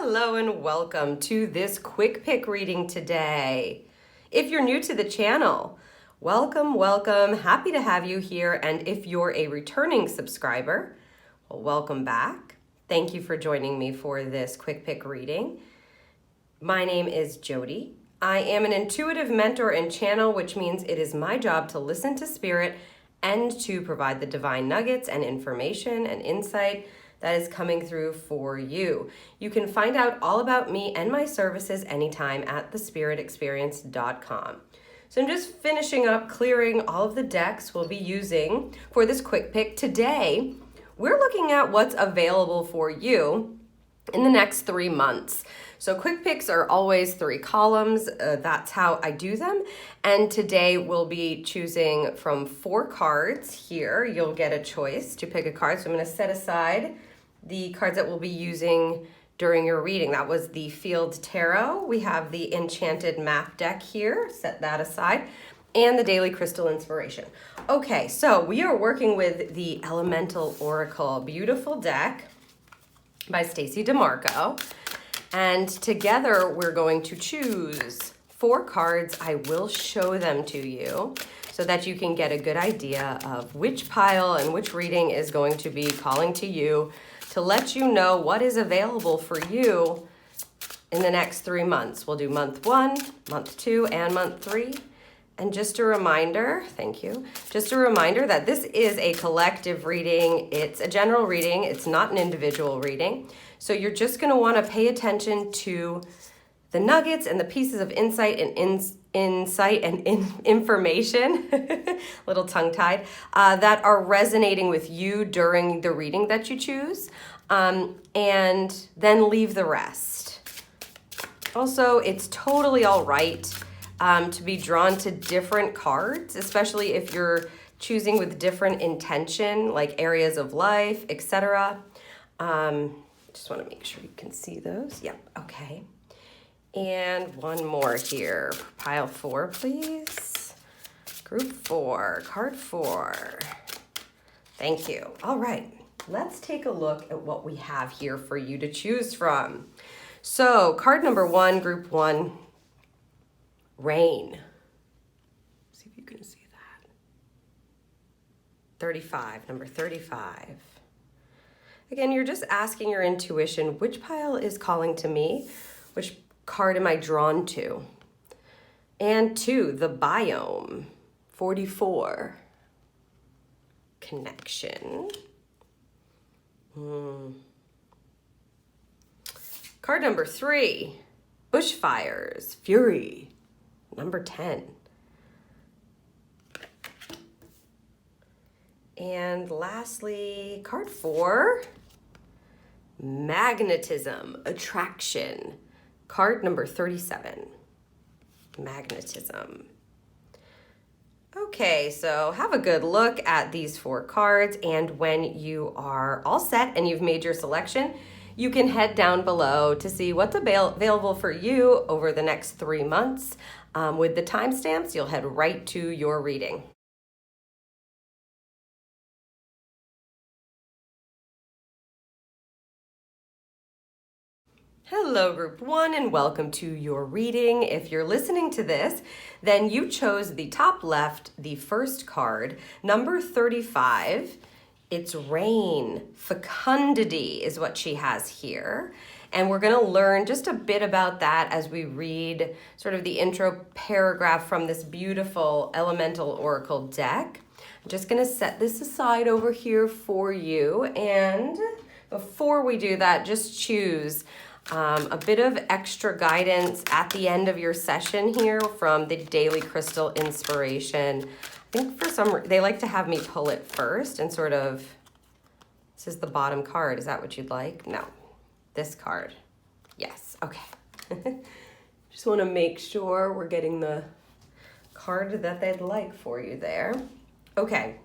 Hello and welcome to this quick pick reading today. If you're new to the channel, welcome. Happy to have you here. And if you're a returning subscriber, well, welcome back. Thank you for joining me for this quick pick reading. My name is Jody. I am an intuitive mentor and channel, which means it is my job to listen to spirit and to provide the divine nuggets and information and insight that is coming through for you. You can find out all about me and my services anytime at thespiritexperience.com. So I'm just finishing up clearing all of the decks we'll be using for this quick pick. Today, we're looking at what's available for you in the next 3 months. So quick picks are always 3 columns. That's how I do them. And today we'll be choosing from 4 cards here. You'll get a choice to pick a card. So I'm going to set aside the cards that we'll be using during your reading. That was the Field Tarot. We have the Enchanted Map deck here. Set that aside. And the Daily Crystal Inspiration. Okay, so we are working with the Elemental Oracle. Beautiful deck by Stacey DeMarco. And together we're going to choose 4 cards. I will show them to you so that you can get a good idea of which pile and which reading is going to be calling to you to let you know what is available for you in the next 3 months. We'll do month 1, month 2, and month 3. And just a reminder, thank you, just a reminder that this is a collective reading. It's a general reading. It's not an individual reading. So you're just going to want to pay attention to the nuggets and the pieces of insight and information, little tongue-tied, that are resonating with you during the reading that you choose, and then leave the rest. Also, it's totally all right to be drawn to different cards, especially if you're choosing with different intention, like areas of life, etc. Just want to make sure you can see those. Yep, okay. And one more here. Pile 4, please. Group 4, card 4. Thank you. All right, let's take a look at what we have here for you to choose from. So card number 1, group 1, Rain. See if you can see that. 35, number 35. Again, you're just asking your intuition, which pile is calling to me? Which card am I drawn to? And 2, the Biome. 44. Connection. Card number 3, Bushfires. Fury. Number 10. And lastly, card 4, Magnetism, Attraction. Card number 37, Magnetism. Okay, so have a good look at these 4 cards, and when you are all set and you've made your selection, you can head down below to see what's available for you over the next 3 months. With the timestamps, you'll head right to your reading. Hello, group 1, and welcome to your reading. If you're listening to this, then you chose the top left, the first card, number 35. It's Rain. Fecundity is what she has here. And we're going to learn just a bit about that as we read sort of the intro paragraph from this beautiful Elemental Oracle deck. I'm just going to set this aside over here for you. And before we do that, just choose a bit of extra guidance at the end of your session here from the Daily Crystal Inspiration. I think for some, they like to have me pull it first and sort of, this is the bottom card. Is that what you'd like? No, this card. Yes, okay. Just want to make sure we're getting the card that they'd like for you there. Okay,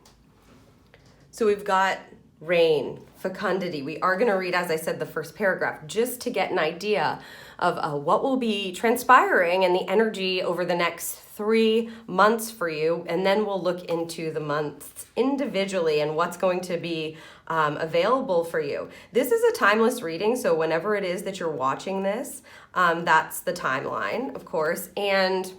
so we've got Rain, Fecundity. We are going to read, as I said, the first paragraph just to get an idea of what will be transpiring and the energy over the next 3 months for you, and then we'll look into the months individually and what's going to be available for you. This is a timeless reading, so whenever it is that you're watching this, that's the timeline, of course. And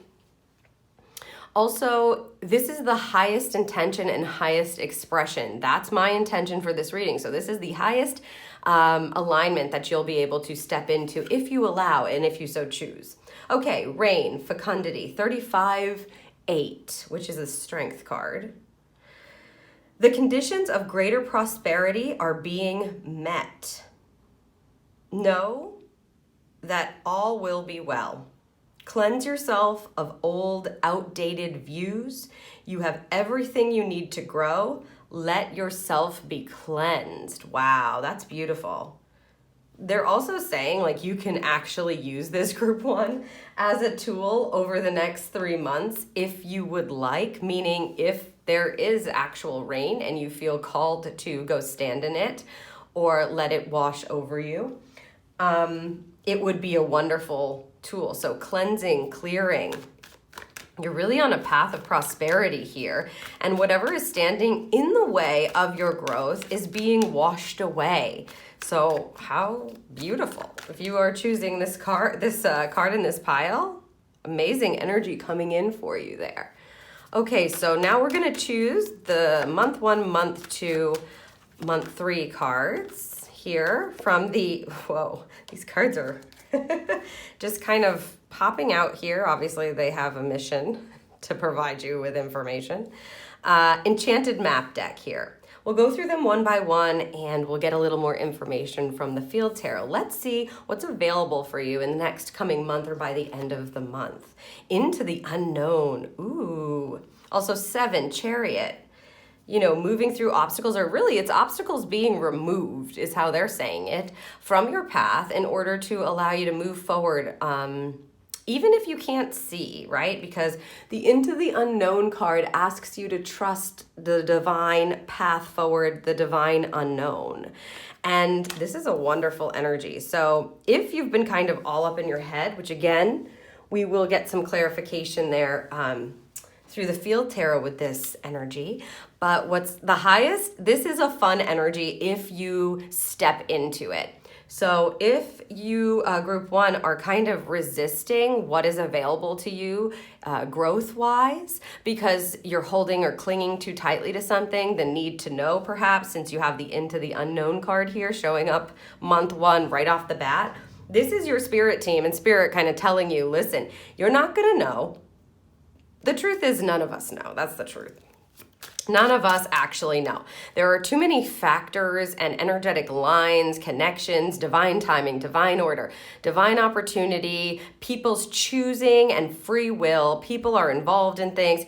also, this is the highest intention and highest expression. That's my intention for this reading. So this is the highest alignment that you'll be able to step into if you allow and if you so choose. Okay, rain, fecundity, 35-8, which is a strength card. The conditions of greater prosperity are being met. Know that all will be well. Cleanse yourself of old, outdated views. You have everything you need to grow. Let yourself be cleansed. Wow, that's beautiful. They're also saying like you can actually use this group 1 as a tool over the next 3 months if you would like, meaning if there is actual rain and you feel called to go stand in it or let it wash over you, it would be a wonderful tool. So cleansing, clearing. You're really on a path of prosperity here, and whatever is standing in the way of your growth is being washed away. So how beautiful. If you are choosing this card in this pile, amazing energy coming in for you there. Okay, so now we're going to choose the month 1, month 2, month 3 cards here from the, whoa, these cards are just kind of popping out here. Obviously, they have a mission to provide you with information. Enchanted Map deck here. We'll go through them one by one and we'll get a little more information from the field tarot. Let's see what's available for you in the next coming month or by the end of the month. Into the unknown. Ooh. Also 7, Chariot. You know, moving through obstacles, or really it's obstacles being removed is how they're saying it, from your path in order to allow you to move forward, even if you can't see, right? Because the Into the Unknown card asks you to trust the divine path forward, the divine unknown. And this is a wonderful energy. So if you've been kind of all up in your head, which again, we will get some clarification there through the field tarot with this energy. But what's the highest? This is a fun energy if you step into it. So if you, group 1, are kind of resisting what is available to you growth-wise because you're holding or clinging too tightly to something, the need to know perhaps, since you have the Into the Unknown card here showing up month 1 right off the bat, this is your spirit team and spirit kind of telling you, listen, you're not going to know. The truth is none of us know. That's the truth. None of us actually know. There are too many factors and energetic lines, connections, divine timing, divine order, divine opportunity, people's choosing and free will. People are involved in things.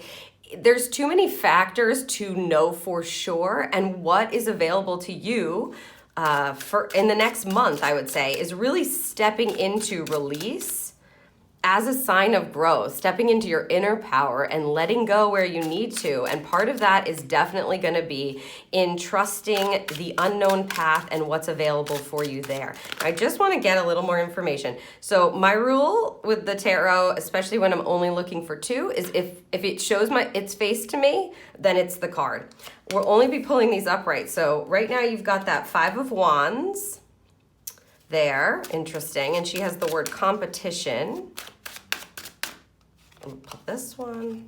There's too many factors to know for sure. And what is available to you for in the next month, I would say, is really stepping into release as a sign of growth, stepping into your inner power and letting go where you need to. And part of that is definitely going to be in trusting the unknown path and what's available for you there. I just want to get a little more information. So my rule with the tarot, especially when I'm only looking for 2, is if it shows its face to me, then it's the card. We'll only be pulling these upright. So right now you've got that 5 of Wands there. Interesting. And she has the word competition. Put this one.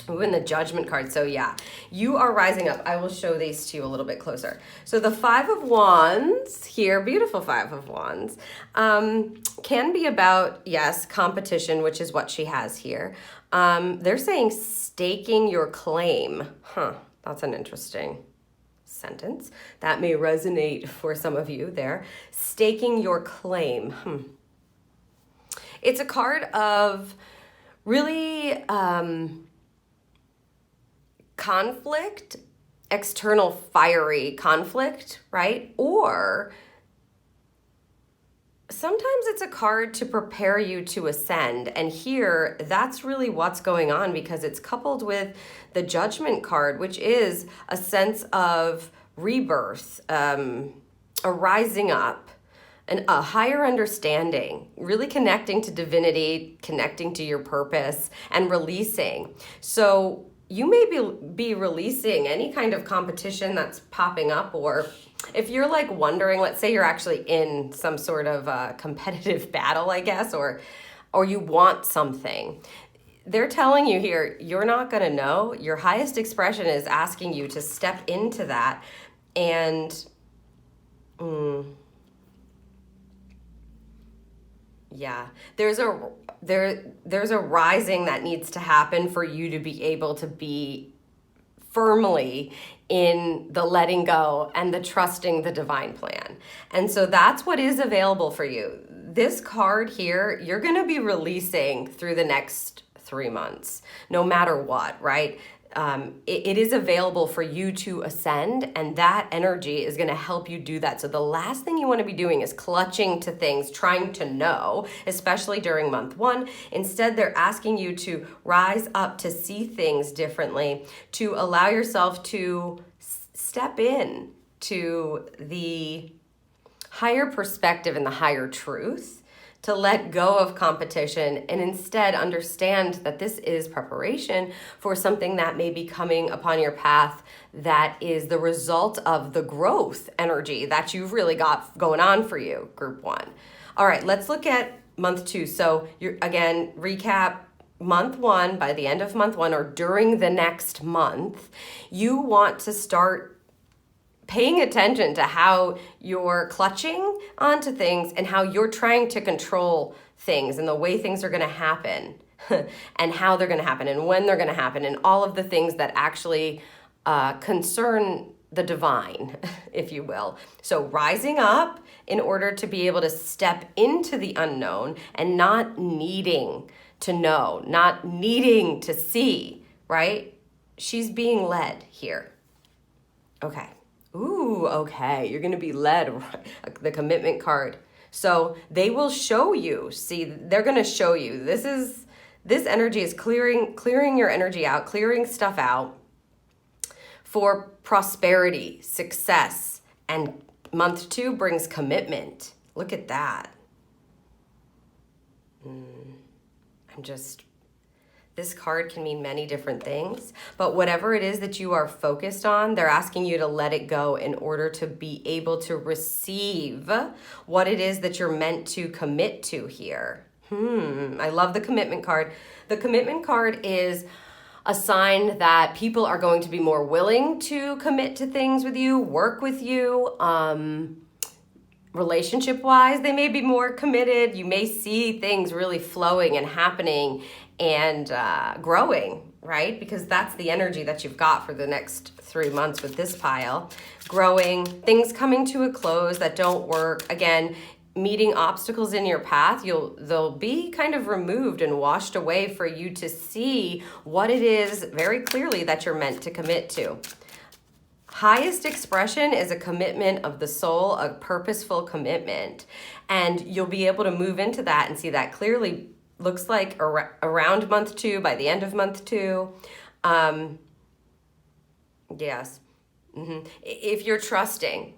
Ooh, and the Judgment card. So yeah, you are rising up. I will show these to you a little bit closer. So the 5 of Wands here, beautiful 5 of Wands, can be about, yes, competition, which is what she has here. They're saying staking your claim. That's an interesting sentence. That may resonate for some of you there. Staking your claim. It's a card of really conflict, external fiery conflict, right? Or sometimes it's a card to prepare you to ascend. And here, that's really what's going on because it's coupled with the Judgment card, which is a sense of rebirth, a rising up, a higher understanding, really connecting to divinity, connecting to your purpose, and releasing. So you may be releasing any kind of competition that's popping up, or if you're like wondering, let's say you're actually in some sort of competitive battle, I guess, or you want something. They're telling you here, you're not going to know. Your highest expression is asking you to step into that and yeah, there's a rising that needs to happen for you to be able to be firmly in the letting go and the trusting the divine plan. And so that's what is available for you. This card here, you're going to be releasing through the next 3 months, no matter what, right? It is available for you to ascend, and that energy is going to help you do that. So the last thing you want to be doing is clutching to things, trying to know, especially during month 1. Instead, they're asking you to rise up, to see things differently, to allow yourself to step in to the higher perspective and the higher truth, to let go of competition and instead understand that this is preparation for something that may be coming upon your path that is the result of the growth energy that you've really got going on for you, group 1. All right, let's look at month 2. So again, recap. Month 1, by the end of month 1 or during the next month, you want to start paying attention to how you're clutching onto things and how you're trying to control things and the way things are going to happen and how they're going to happen and when they're going to happen and all of the things that actually concern the divine, if you will. So rising up in order to be able to step into the unknown and not needing to know, not needing to see, right? She's being led here. Okay. Ooh, okay. You're going to be led, the commitment card. So they will show you. See, they're going to show you. This energy is clearing your energy out, clearing stuff out for prosperity, success, and month 2 brings commitment. Look at that. This card can mean many different things, but whatever it is that you are focused on, they're asking you to let it go in order to be able to receive what it is that you're meant to commit to here. I love the commitment card. The commitment card is a sign that people are going to be more willing to commit to things with you, work with you, relationship-wise, they may be more committed. You may see things really flowing and happening and growing, right? Because that's the energy that you've got for the next 3 months with this pile. Growing, things coming to a close that don't work. Again, meeting obstacles in your path, they'll be kind of removed and washed away for you to see what it is very clearly that you're meant to commit to. Highest expression is a commitment of the soul, a purposeful commitment. And you'll be able to move into that and see that clearly. Looks like around month 2, by the end of month 2. Yes. If you're trusting.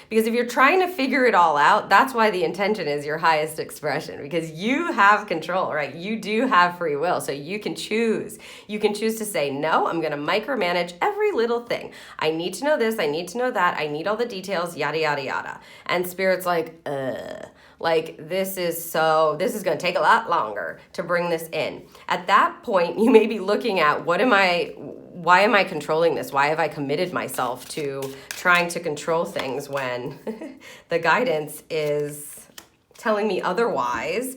Because if you're trying to figure it all out, that's why the intention is your highest expression, because you have control, right? You do have free will, so you can choose. You can choose to say, no, I'm going to micromanage every little thing. I need to know this, I need to know that, I need all the details, yada, yada, yada. And Spirit's like, this is going to take a lot longer to bring this in. At that point, you may be looking at, why am I controlling this? Why have I committed myself to trying to control things when the guidance is telling me otherwise?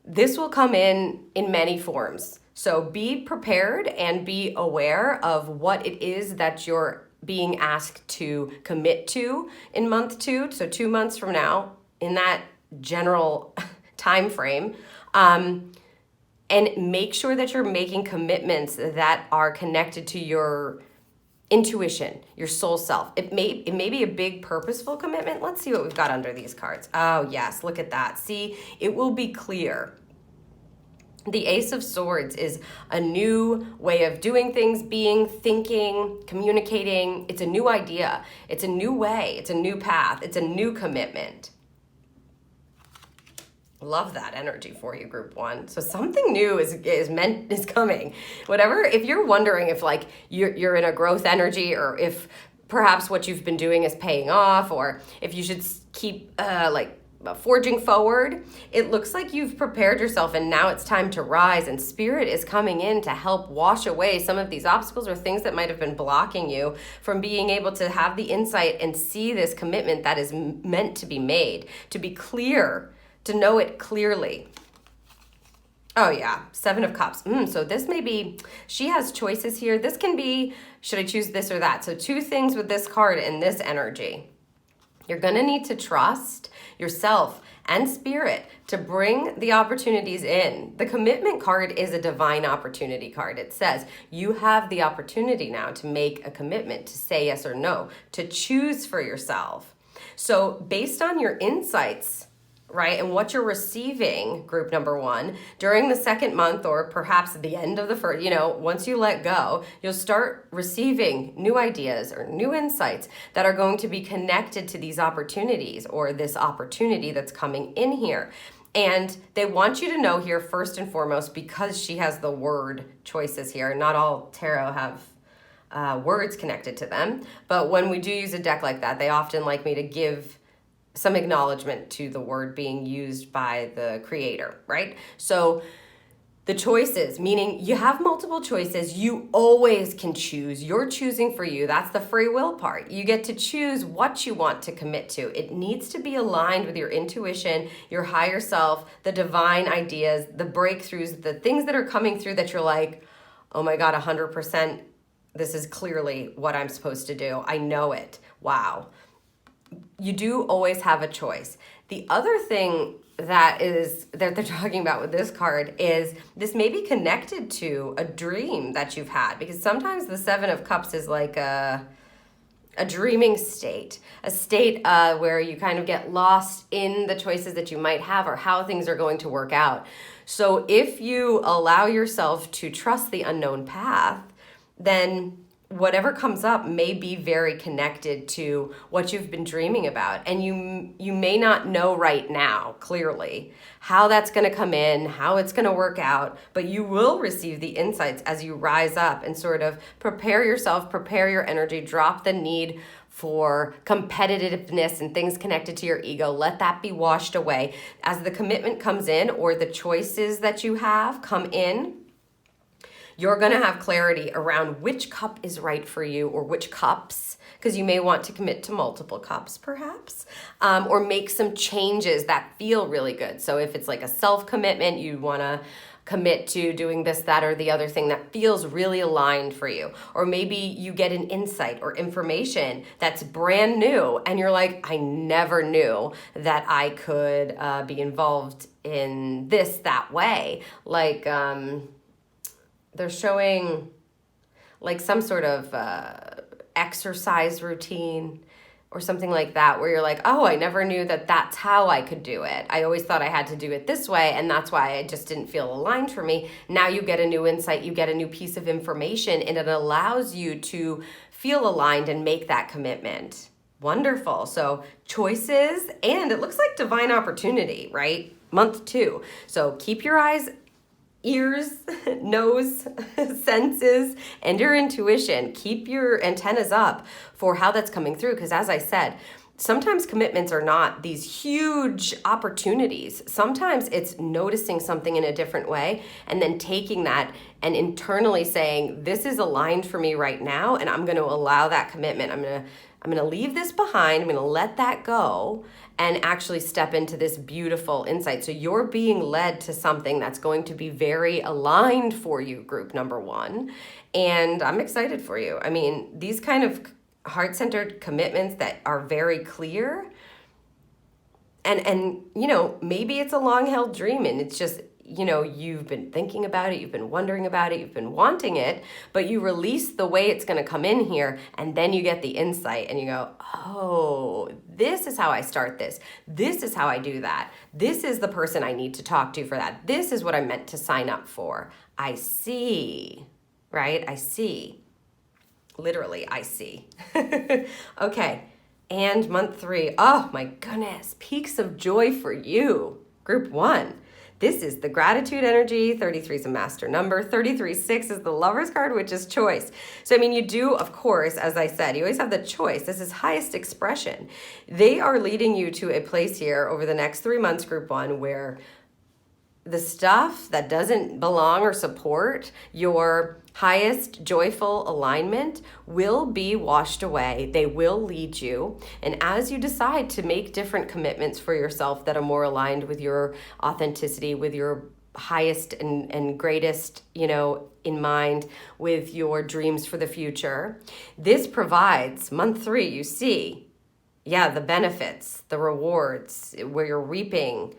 This will come in many forms. So be prepared and be aware of what it is that you're being asked to commit to in month 2. So 2 months from now, in that general time frame. And make sure that you're making commitments that are connected to your intuition, your soul self. It may be a big purposeful commitment. Let's see what we've got under these cards. Oh, yes, look at that. See, it will be clear. The Ace of Swords is a new way of doing things, being, thinking, communicating. It's a new idea. It's a new way. It's a new path. It's a new commitment. Love that energy for you, group one. So something new is coming. Whatever, if you're wondering if like you're in a growth energy, or if perhaps what you've been doing is paying off, or if you should keep forging forward, it looks like you've prepared yourself and now it's time to rise, and spirit is coming in to help wash away some of these obstacles or things that might have been blocking you from being able to have the insight and see this commitment that is meant to be made, to be clear, to know it clearly. Oh yeah, 7 of Cups. So this may be, she has choices here. This can be, should I choose this or that? So 2 things with this card and this energy. You're going to need to trust yourself and spirit to bring the opportunities in. The commitment card is a divine opportunity card. It says you have the opportunity now to make a commitment, to say yes or no, to choose for yourself. So based on your insights, right, and what you're receiving, group number 1, during the 2nd month, or perhaps at the end of the first, once you let go, you'll start receiving new ideas or new insights that are going to be connected to these opportunities, or this opportunity that's coming in here. And they want you to know here, first and foremost, because she has the word choices here. Not all tarot have words connected to them, but when we do use a deck like that, they often like me to give some acknowledgement to the word being used by the creator, right? So the choices, meaning you have multiple choices, you always can choose. You're choosing for you. That's the free will part. You get to choose what you want to commit to. It needs to be aligned with your intuition, your higher self, the divine ideas, the breakthroughs, the things that are coming through that you're like, oh my God, 100%, this is clearly what I'm supposed to do. I know it. Wow. You do always have a choice. The other thing that they're talking about with this card is this may be connected to a dream that you've had, because sometimes the 7 of Cups is like a dreaming state, a state where you kind of get lost in the choices that you might have or how things are going to work out. So if you allow yourself to trust the unknown path, then whatever comes up may be very connected to what you've been dreaming about. And you may not know right now, clearly, how that's going to come in, how it's going to work out, but you will receive the insights as you rise up and sort of prepare yourself, prepare your energy, drop the need for competitiveness and things connected to your ego. Let that be washed away. As the commitment comes in, or the choices that you have come in, you're going to have clarity around which cup is right for you, or which cups, because you may want to commit to multiple cups perhaps, or make some changes that feel really good. So if it's like a self-commitment, you want to commit to doing this, that, or the other thing that feels really aligned for you. Or maybe you get an insight or information that's brand new and you're like, I never knew that I could be involved in this that way. Like, they're showing like some sort of exercise routine or something like that, where you're like, oh, I never knew that that's how I could do it. I always thought I had to do it this way, and that's why it just didn't feel aligned for me. Now you get a new insight, you get a new piece of information, and it allows you to feel aligned and make that commitment. Wonderful. So choices, and it looks like divine opportunity, right? Month 2. So keep your eyes, ears, nose, senses, and your intuition. Keep your antennas up for how that's coming through. Because as I said, sometimes commitments are not these huge opportunities. Sometimes it's noticing something in a different way and then taking that and internally saying, this is aligned for me right now, and I'm going to allow that commitment. I'm going to leave this behind. I'm going to let that go and actually step into this beautiful insight. So you're being led to something that's going to be very aligned for you, group number 1. And I'm excited for you. I mean, these kind of heart-centered commitments that are very clear, and maybe it's a long-held dream and it's just, you've been thinking about it, you've been wondering about it, you've been wanting it, but you release the way it's going to come in here, and then you get the insight and you go, oh, this is how I start this. This is how I do that. This is the person I need to talk to for that. This is what I'm meant to sign up for. I see, right? I see. Literally, I see. Okay. And month 3. Oh my goodness. Peaks of joy for you. Group 1. This is the gratitude energy. 33 is a master number. 33-6 is the lover's card, which is choice. So, I mean, you do, of course, as I said, you always have the choice. This is highest expression. They are leading you to a place here over the next 3 months, group 1, where the stuff that doesn't belong or support your highest joyful alignment will be washed away. They will lead you. And as you decide to make different commitments for yourself that are more aligned with your authenticity, with your highest and greatest, in mind, with your dreams for the future, this provides, month 3, you see, the benefits, the rewards, where you're reaping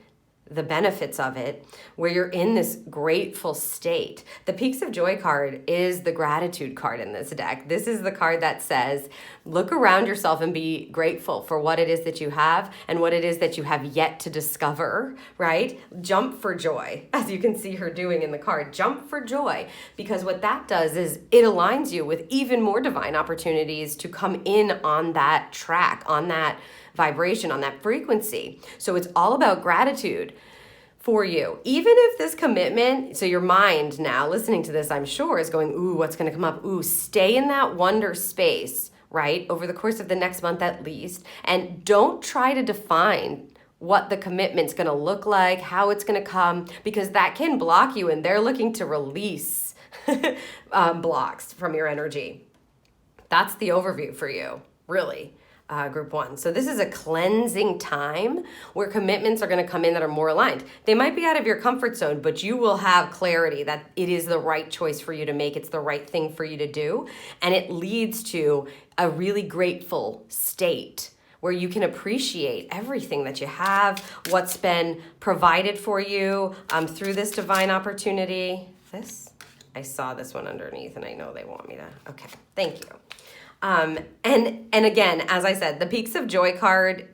the benefits of it, where you're in this grateful state. The Peaks of Joy card is the gratitude card in this deck. This is the card that says, look around yourself and be grateful for what it is that you have and what it is that you have yet to discover, right? Jump for joy, as you can see her doing in the card. Jump for joy, because what that does is it aligns you with even more divine opportunities to come in on that track, on that vibration, on that frequency. So it's all about gratitude for you. Even if this commitment, so your mind now listening to this, I'm sure, is going, ooh, what's going to come up? Ooh, stay in that wonder space, right? Over the course of the next month at least. And don't try to define what the commitment's going to look like, how it's going to come, because that can block you, and they're looking to release blocks from your energy. That's the overview for you, really. Group 1. So this is a cleansing time where commitments are going to come in that are more aligned. They might be out of your comfort zone, but you will have clarity that it is the right choice for you to make. It's the right thing for you to do. And it leads to a really grateful state where you can appreciate everything that you have, what's been provided for you through this divine opportunity. I saw this one underneath, and I know they want me to. Okay, thank you. And again, as I said, the Peaks of Joy card,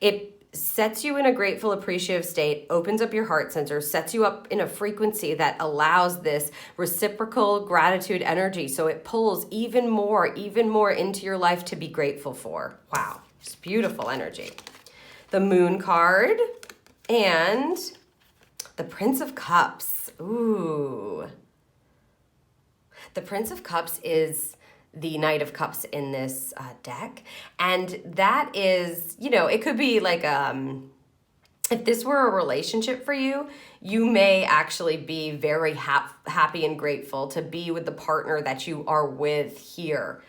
it sets you in a grateful, appreciative state, opens up your heart center, sets you up in a frequency that allows this reciprocal gratitude energy. So it pulls even more into your life to be grateful for. Wow, it's beautiful energy. The Moon card and the Prince of Cups. Ooh. The Prince of Cups is the Knight of Cups in this deck. And that is, it could be like, if this were a relationship for you, you may actually be very happy and grateful to be with the partner that you are with here,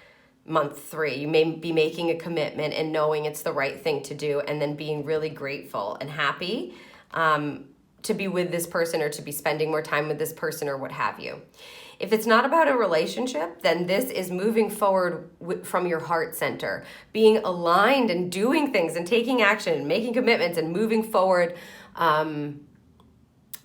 month 3. You may be making a commitment and knowing it's the right thing to do, and then being really grateful and happy to be with this person, or to be spending more time with this person, or what have you. If it's not about a relationship, then this is moving forward from your heart center, being aligned and doing things and taking action, making commitments and moving forward.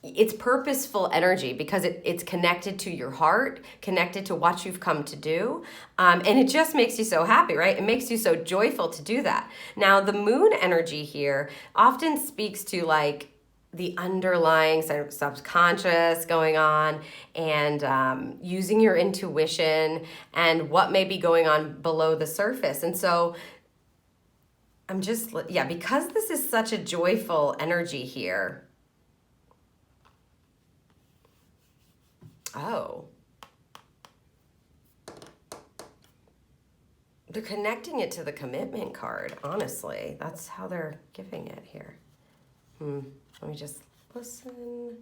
It's purposeful energy because it's connected to your heart, connected to what you've come to do. And it just makes you so happy, right? It makes you so joyful to do that. Now, the Moon energy here often speaks to like the underlying subconscious going on, and using your intuition and what may be going on below the surface. And so because this is such a joyful energy here. Oh. They're connecting it to the commitment card, honestly. That's how they're giving it here. Let me just listen.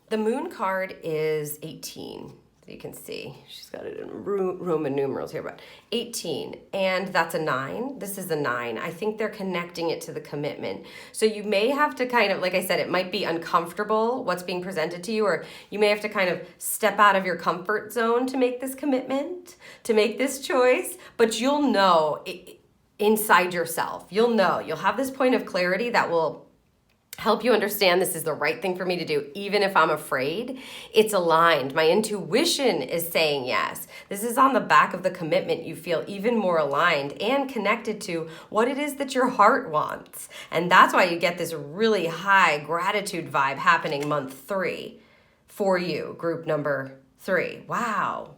The Moon card is 18. You can see she's got it in Roman numerals here, but 18, and that's a 9. This is a 9. I think they're connecting it to the commitment. So you may have to kind of, like I said, it might be uncomfortable what's being presented to you, or you may have to kind of step out of your comfort zone to make this commitment, to make this choice, but you'll know inside yourself. You'll have this point of clarity that will help you understand this is the right thing for me to do, even if I'm afraid. It's aligned. My intuition is saying yes. This is on the back of the commitment. You feel even more aligned and connected to what it is that your heart wants. And that's why you get this really high gratitude vibe happening month 3 for you, group number 3. Wow.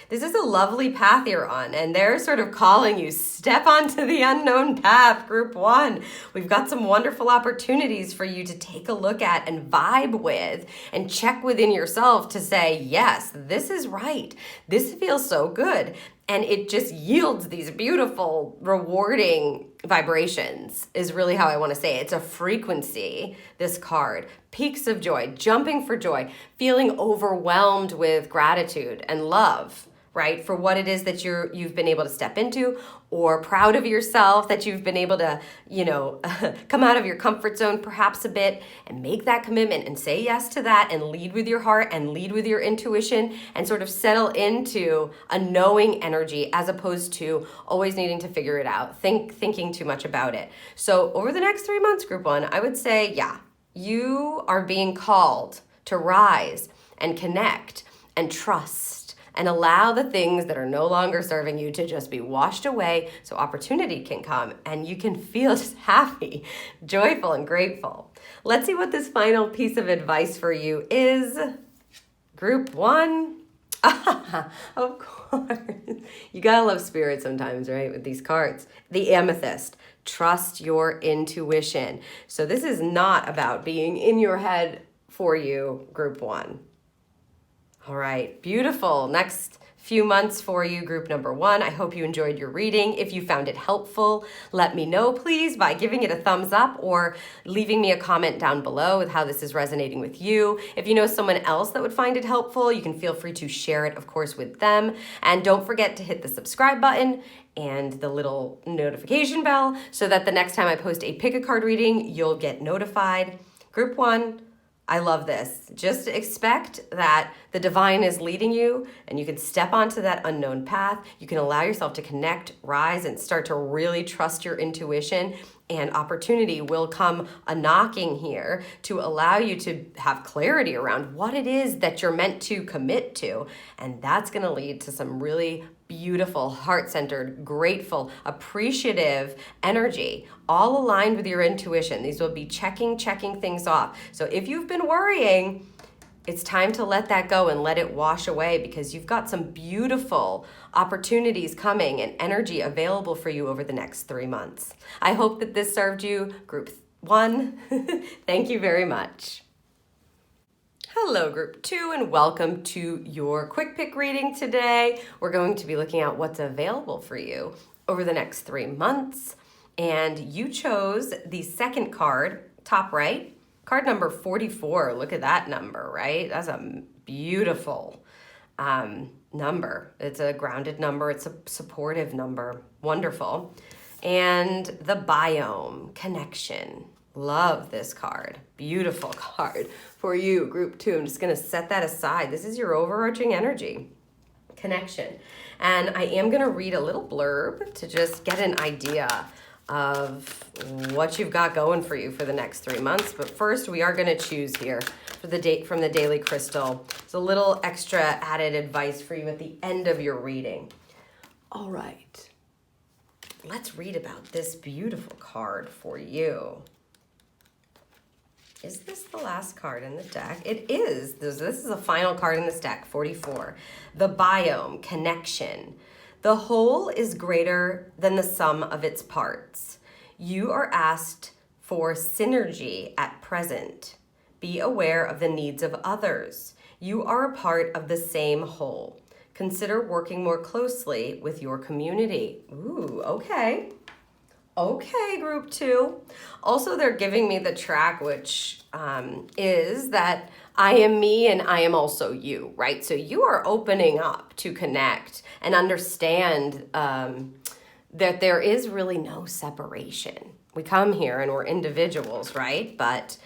This is a lovely path you're on, and they're sort of calling you, step onto the unknown path, group 1. We've got some wonderful opportunities for you to take a look at and vibe with and check within yourself to say, yes, this is right. This feels so good. And it just yields these beautiful, rewarding vibrations is really how I want to say it. It's a frequency, this card. Peaks of joy, jumping for joy, feeling overwhelmed with gratitude and love, right? For what it is that you've been able to step into, or proud of yourself that you've been able to, come out of your comfort zone perhaps a bit and make that commitment and say yes to that and lead with your heart and lead with your intuition and sort of settle into a knowing energy as opposed to always needing to figure it out, thinking too much about it. So over the next 3 months, group 1, I would say, yeah, you are being called to rise and connect and trust and allow the things that are no longer serving you to just be washed away so opportunity can come and you can feel just happy, joyful, and grateful. Let's see what this final piece of advice for you is. Group 1. Of course. You gotta love spirit sometimes, right? With these cards. The amethyst. Trust your intuition. So this is not about being in your head for you, group 1. All right, beautiful. Next few months for you, group number 1. I hope you enjoyed your reading. If you found it helpful, let me know, please, by giving it a thumbs up or leaving me a comment down below with how this is resonating with you. If you know someone else that would find it helpful, you can feel free to share it, of course, with them. And don't forget to hit the subscribe button and the little notification bell so that the next time I post a pick a card reading, you'll get notified. Group 1. I love this. Just expect that the divine is leading you and you can step onto that unknown path. You can allow yourself to connect, rise, and start to really trust your intuition, and opportunity will come a knocking here to allow you to have clarity around what it is that you're meant to commit to. And that's going to lead to some really beautiful, heart-centered, grateful, appreciative energy, all aligned with your intuition. These will be checking things off. So if you've been worrying, it's time to let that go and let it wash away, because you've got some beautiful opportunities coming and energy available for you over the next 3 months. I hope that this served you, group 1. Thank you very much. Hello, group 2, and welcome to your quick pick reading today. We're going to be looking at what's available for you over the next 3 months. And you chose the second card, top right, card number 44. Look at that number, right? That's a beautiful number. It's a grounded number. It's a supportive number. Wonderful. And the biome, connection. Love this card. Beautiful card for you, group 2. I'm just going to set that aside. This is your overarching energy, connection. And I am going to read a little blurb to just get an idea of what you've got going for you for the next 3 months. But first, we are going to choose here for the date from the Daily Crystal. It's a little extra added advice for you at the end of your reading. All right. Let's read about this beautiful card for you. Is this the last card in the deck? It is. This is the final card in this deck, 44. The biome, connection. The whole is greater than the sum of its parts. You are asked for synergy at present. Be aware of the needs of others. You are a part of the same whole. Consider working more closely with your community. Ooh, okay. Okay, group 2. Also, they're giving me the track, which is that I am me and I am also you, right? So you are opening up to connect and understand that there is really no separation. We come here and we're individuals, right? But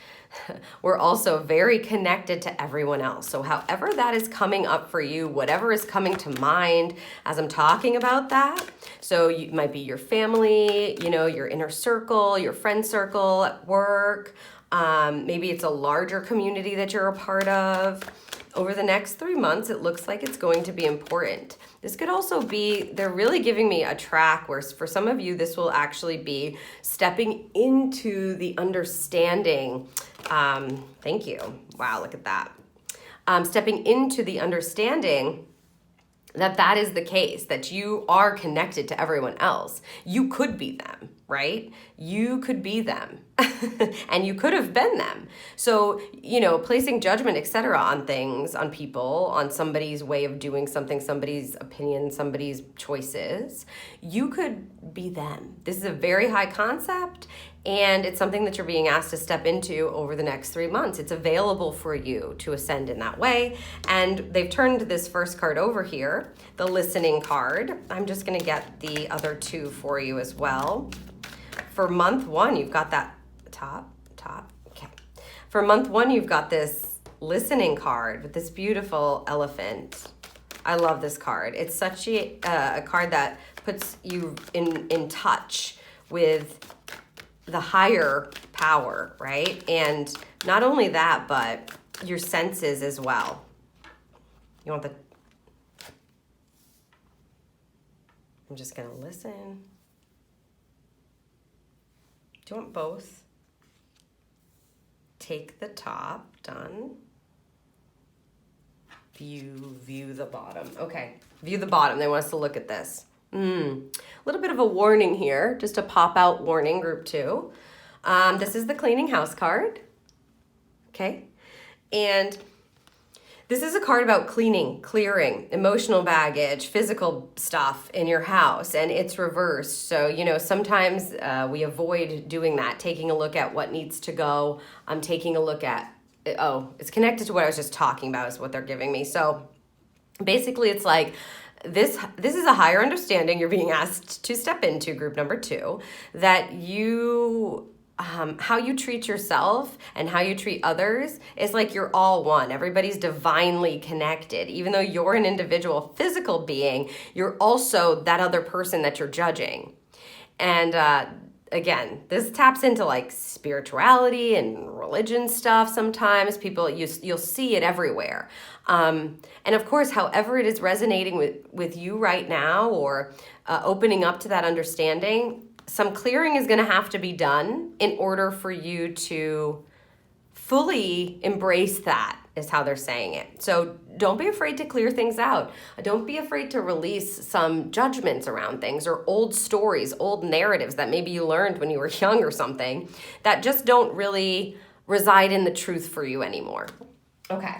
we're also very connected to everyone else. So however that is coming up for you, whatever is coming to mind as I'm talking about that. So it might be your family, your inner circle, your friend circle at work. Maybe it's a larger community that you're a part of. Over the next 3 months, it looks like it's going to be important. This could also be, they're really giving me a track where for some of you, this will actually be stepping into the understanding. Thank you. Wow, look at that. Stepping into the understanding that is the case, that you are connected to everyone else. You could be them, right? You could be them and you could have been them. So, placing judgment, etc., on things, on people, on somebody's way of doing something, somebody's opinion, somebody's choices, you could be them. This is a very high concept, and it's something that you're being asked to step into over the next 3 months. It's available for you to ascend in that way. And they've turned this first card over here, the listening card. I'm just going to get the other two for you as well. For month 1, you've got that top. Okay. For month 1, you've got this listening card with this beautiful elephant. I love this card. It's such a card that puts you in touch with the higher power, right? And not only that, but your senses as well. You want I'm just gonna listen. Do you want both? Take the top, done. View the bottom. Okay, view the bottom. They want us to look at this. A little bit of a warning here, just a pop-out warning, group 2. This is the cleaning house card, okay? And this is a card about cleaning, clearing, emotional baggage, physical stuff in your house, and it's reversed. So, sometimes we avoid doing that, taking a look at what needs to go. I'm taking a look at, it's connected to what I was just talking about is what they're giving me. So basically it's like, this is a higher understanding you're being asked to step into, group number 2, that you how you treat yourself and how you treat others is like you're all one. Everybody's divinely connected. Even though you're an individual physical being, you're also that other person that you're judging. And again, this taps into like spirituality and religion stuff sometimes. People, you'll see it everywhere. And of course, however it is resonating with you right now, or opening up to that understanding, some clearing is going to have to be done in order for you to fully embrace that, is how they're saying it. So don't be afraid to clear things out. Don't be afraid to release some judgments around things, or old stories, old narratives that maybe you learned when you were young or something that just don't really reside in the truth for you anymore. Okay.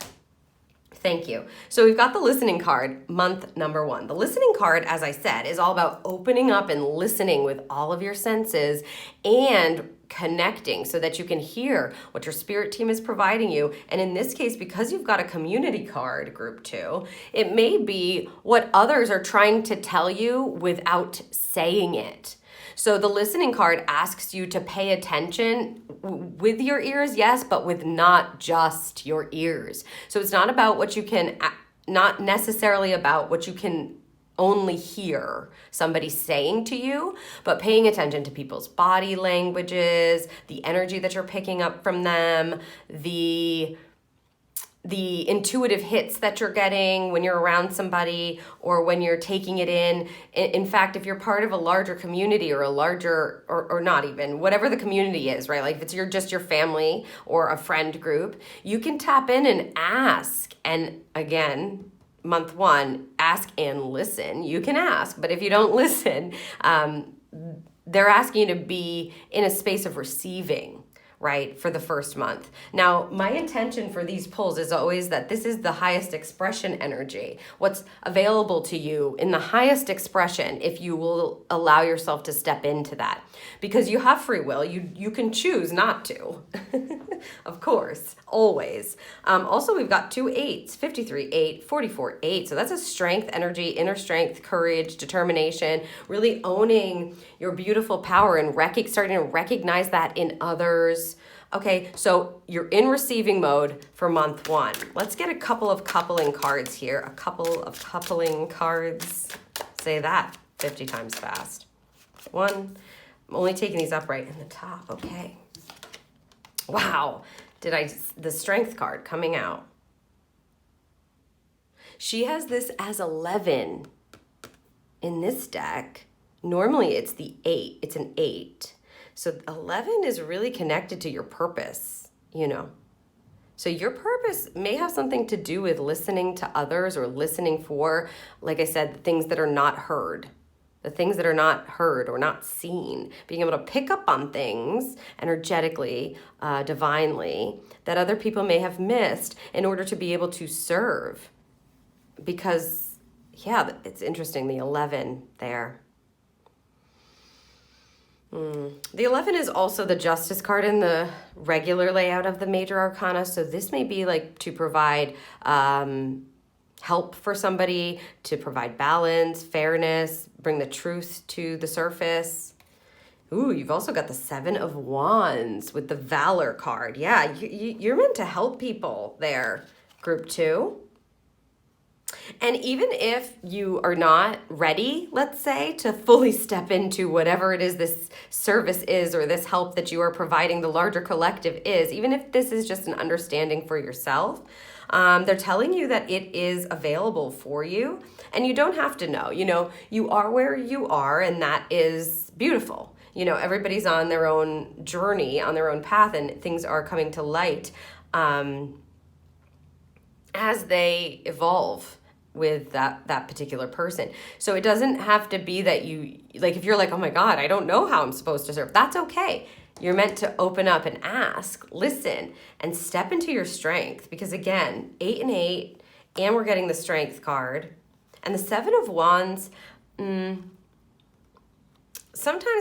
Thank you. So we've got the listening card, month number 1. The listening card, as I said, is all about opening up and listening with all of your senses and connecting so that you can hear what your spirit team is providing you. And in this case, because you've got a community card, group 2, it may be what others are trying to tell you without saying it. So the listening card asks you to pay attention with your ears, yes, but with not just your ears. So it's not about what you can, not necessarily about what you can only hear somebody saying to you, but paying attention to people's body languages, the energy that you're picking up from them, the intuitive hits that you're getting when you're around somebody or when you're taking it in. In fact, if you're part of a larger community or a larger, or not even, whatever the community is, right? Like if it's just your family or a friend group, you can tap in and ask. And again, month 1, ask and listen. You can ask, but if you don't listen, they're asking you to be in a space of receiving, right, for the first month. Now, my intention for these pulls is always that this is the highest expression energy, what's available to you in the highest expression if you will allow yourself to step into that. Because you have free will, you can choose not to, of course, always. Also, we've got 2 8s, 53, 8, 44, 8. So that's a strength energy, inner strength, courage, determination, really owning your beautiful power and starting to recognize that in others. Okay, so you're in receiving mode for month 1. Let's get a couple of coupling cards here. A couple of coupling cards. Say that 50 times fast. 1. I'm only taking these upright in the top. Okay. Wow. The strength card coming out. She has this as 11 in this deck. Normally it's the 8. It's an 8. So 11 is really connected to your purpose, So your purpose may have something to do with listening to others or listening for, like I said, the things that are not heard. The things that are not heard or not seen, being able to pick up on things energetically, divinely, that other people may have missed in order to be able to serve. Because, yeah, it's interesting, the 11 there. The 11 is also the Justice card in the regular layout of the Major Arcana, so this may be like to provide help for somebody, to provide balance, fairness, bring the truth to the surface. Ooh, you've also got the 7 of Wands with the Valor card. Yeah, you're meant to help people there, group 2. And even if you are not ready, let's say, to fully step into whatever it is this service is or this help that you are providing the larger collective is, even if this is just an understanding for yourself, they're telling you that it is available for you and you don't have to know. You know, you are where you are, and that is beautiful. You know, everybody's on their own journey, on their own path, and things are coming to light as they evolve with that particular person. So it doesn't have to be that you, like, if you're like, oh my God, I don't know how I'm supposed to serve, that's okay. You're meant to open up and ask, listen, and step into your strength. Because again, 8 and 8, and we're getting the Strength card. And the 7 of Wands, sometimes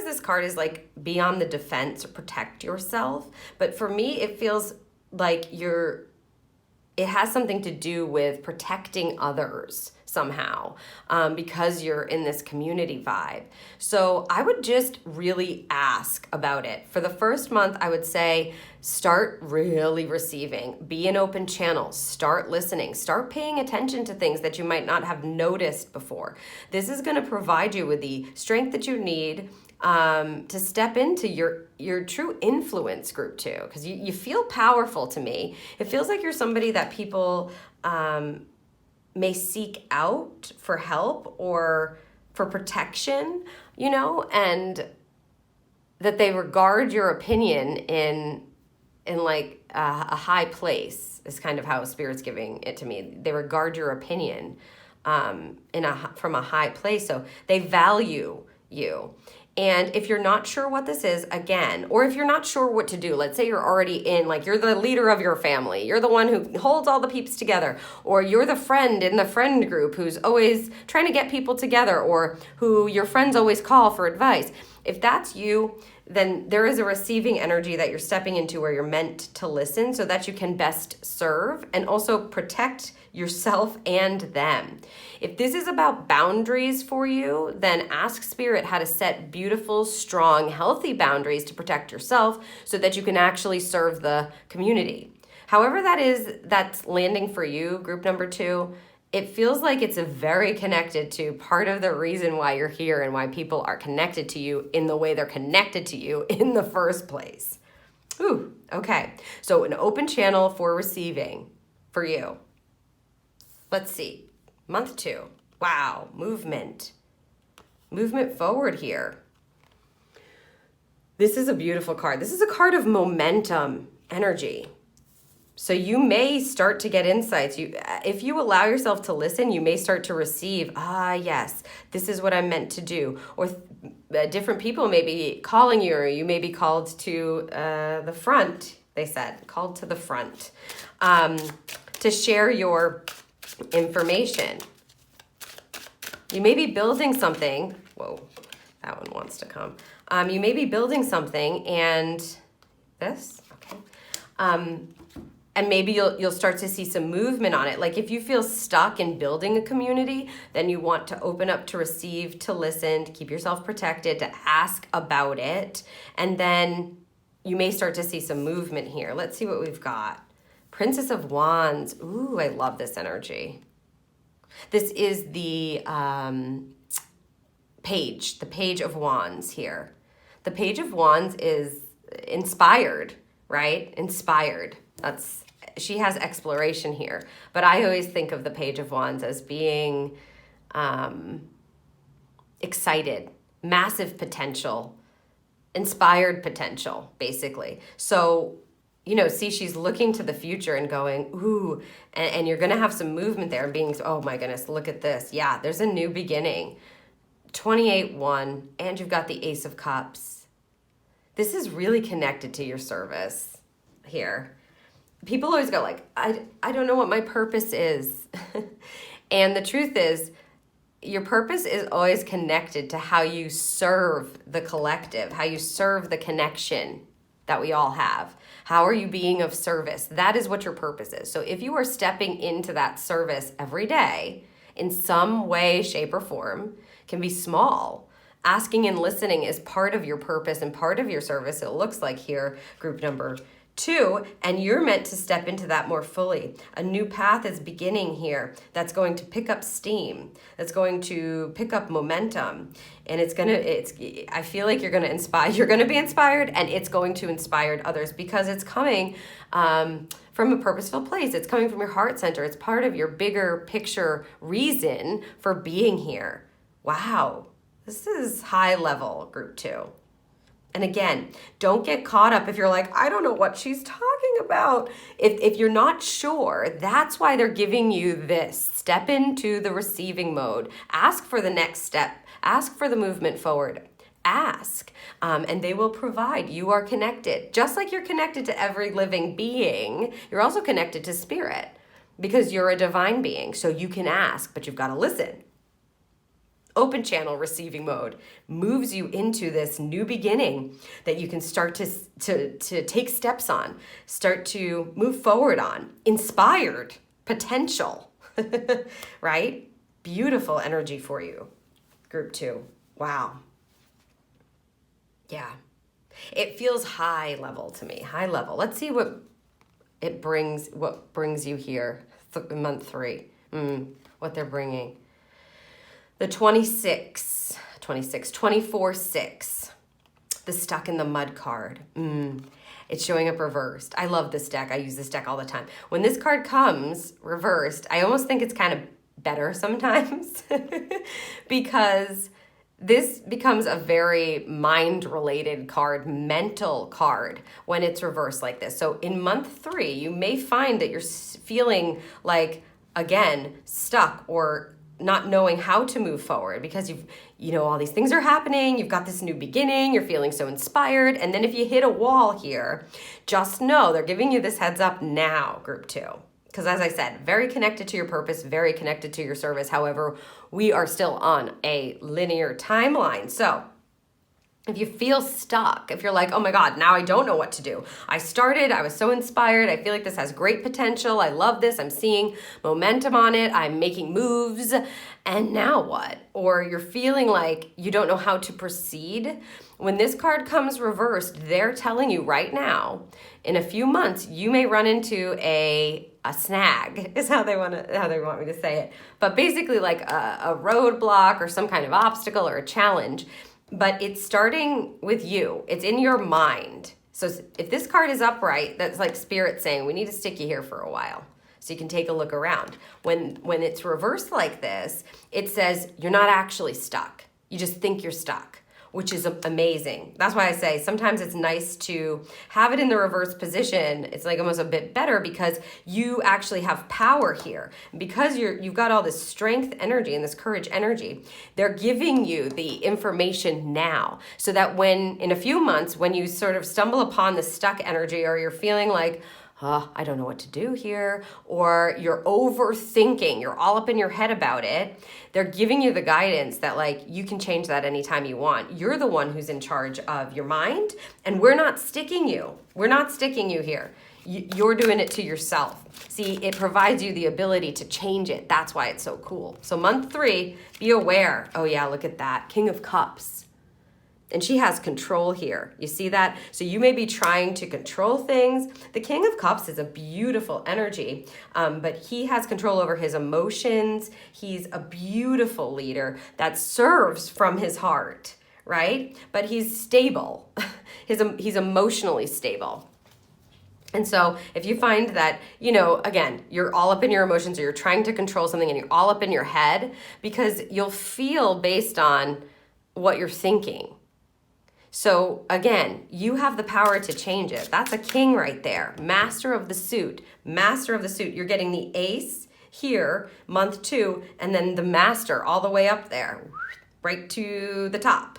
this card is like be on the defense or protect yourself. But for me, it feels like it has something to do with protecting others somehow, because you're in this community vibe. So I would just really ask about it. For the first month, I would say start really receiving, be an open channel, start listening, start paying attention to things that you might not have noticed before. This is going to provide you with the strength that you need to step into your true influence, group 2, because you feel powerful to me. It feels like you're somebody that people may seek out for help or for protection, you know, and that they regard your opinion in like a high place is kind of how Spirit's giving it to me. They regard your opinion from a high place, so they value you. And if you're not sure what this is, again, or if you're not sure what to do, let's say you're already in, like you're the leader of your family, you're the one who holds all the peeps together, or you're the friend in the friend group who's always trying to get people together, or who your friends always call for advice. If that's you, then there is a receiving energy that you're stepping into where you're meant to listen so that you can best serve and also protect yourself and them. If this is about boundaries for you, then ask Spirit how to set beautiful, strong, healthy boundaries to protect yourself so that you can actually serve the community. However that's landing for you, group number 2, it feels like it's very connected to part of the reason why you're here and why people are connected to you in the way they're connected to you in the first place. Ooh, okay. So an open channel for receiving for you. Let's see. Month 2. Wow, movement. Movement forward here. This is a beautiful card. This is a card of momentum, energy. So you may start to get insights. If you allow yourself to listen, you may start to receive, yes, this is what I'm meant to do. Or different people may be calling you, or you may be called to the front, they said, called to the front, to share your information. You may be building something. Whoa, that one wants to come. You may be building something, and this, okay. And maybe you'll start to see some movement on it. Like if you feel stuck in building a community, then you want to open up to receive, to listen, to keep yourself protected, to ask about it. And then you may start to see some movement here. Let's see what we've got. Princess of Wands. Ooh, I love this energy. This is the Page of Wands here. The Page of Wands is inspired, right? Inspired. She has exploration here, but I always think of the Page of Wands as being excited, massive potential, inspired potential, basically. So, see she's looking to the future and going, ooh, and you're going to have some movement there and being, oh my goodness, look at this. Yeah, there's a new beginning. 28-1, and you've got the Ace of Cups. This is really connected to your service here. People always go like, I don't know what my purpose is. And the truth is, your purpose is always connected to how you serve the collective, how you serve the connection that we all have. How are you being of service? That is what your purpose is. So if you are stepping into that service every day in some way, shape, or form, can be small. Asking and listening is part of your purpose and part of your service. It looks like here, group number 2, and you're meant to step into that more fully. A new path is beginning here that's going to pick up steam, that's going to pick up momentum, and I feel like you're going to be inspired, and it's going to inspire others because it's coming from a purposeful place. It's coming from your heart center. It's part of your bigger picture reason for being here. Wow, this is high level, group 2. And again, don't get caught up if you're like, I don't know what she's talking about. If you're not sure, that's why they're giving you this. Step into the receiving mode. Ask for the next step. Ask for the movement forward. Ask, and they will provide. You are connected. Just like you're connected to every living being, you're also connected to spirit because you're a divine being. So you can ask, but you've got to listen. Open channel receiving mode moves you into this new beginning that you can start to take steps on, start to move forward on. Inspired potential, right? Beautiful energy for you, group 2. Wow. Yeah. It feels high level to me, high level. Let's see what brings you here, month 3, what they're bringing. The 24-6, the stuck in the mud card. It's showing up reversed. I love this deck. I use this deck all the time. When this card comes reversed, I almost think it's kind of better sometimes because this becomes a very mind-related card, mental card when it's reversed like this. So in month 3, you may find that you're feeling like, again, stuck or not knowing how to move forward because all these things are happening. You've got this new beginning. You're feeling so inspired. And then if you hit a wall here, just know they're giving you this heads up now, group 2. Because as I said, very connected to your purpose, very connected to your service. However, we are still on a linear timeline. So if you feel stuck, if you're like, oh my God, now I don't know what to do. I was so inspired. I feel like this has great potential. I love this. I'm seeing momentum on it. I'm making moves. And now what? Or you're feeling like you don't know how to proceed. When this card comes reversed, they're telling you right now, in a few months, you may run into a snag, is how they want me to say it. But basically like a roadblock or some kind of obstacle or a challenge. But it's starting with you. It's in your mind. So if this card is upright, that's like spirit saying, we need to stick you here for a while so you can take a look around. When it's reversed like this, it says you're not actually stuck. You just think you're stuck, which is amazing. That's why I say sometimes it's nice to have it in the reverse position. It's like almost a bit better because you actually have power here. Because you've got all this strength energy and this courage energy, they're giving you the information now so that in a few months, when you sort of stumble upon the stuck energy or you're feeling like, I don't know what to do here, or you're overthinking, you're all up in your head about it, they're giving you the guidance that like you can change that anytime you want. You're the one who's in charge of your mind, and we're not sticking you. We're not sticking you here. You're doing it to yourself. See, it provides you the ability to change it. That's why it's so cool. So month 3, be aware. Oh yeah, look at that. King of Cups. And she has control here. You see that? So you may be trying to control things. The King of Cups is a beautiful energy, but he has control over his emotions. He's a beautiful leader that serves from his heart, right? But he's stable. He's emotionally stable. And so if you find that, again, you're all up in your emotions or you're trying to control something and you're all up in your head, because you'll feel based on what you're thinking. So again, you have the power to change it. That's a king right there. Master of the suit. Master of the suit. You're getting the ace here, month 2, and then the master all the way up there, right to the top.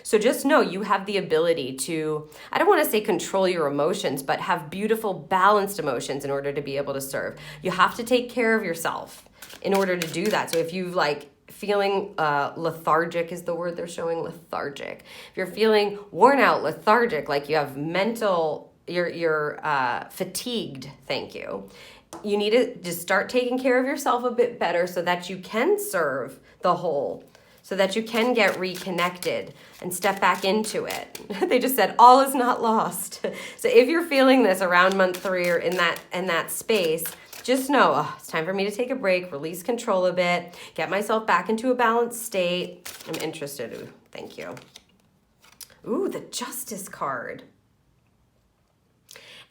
So just know you have the ability to, I don't want to say control your emotions, but have beautiful, balanced emotions in order to be able to serve. You have to take care of yourself in order to do that. So if you feeling lethargic is the word they're showing, lethargic. If you're feeling worn out, lethargic, like you have mental, you're fatigued, thank you. You need to just start taking care of yourself a bit better so that you can serve the whole, so that you can get reconnected and step back into it. They just said, all is not lost. So if you're feeling this around month 3 or in that space, just know, it's time for me to take a break, release control a bit, get myself back into a balanced state. I'm interested. Ooh, thank you. Ooh, the Justice card.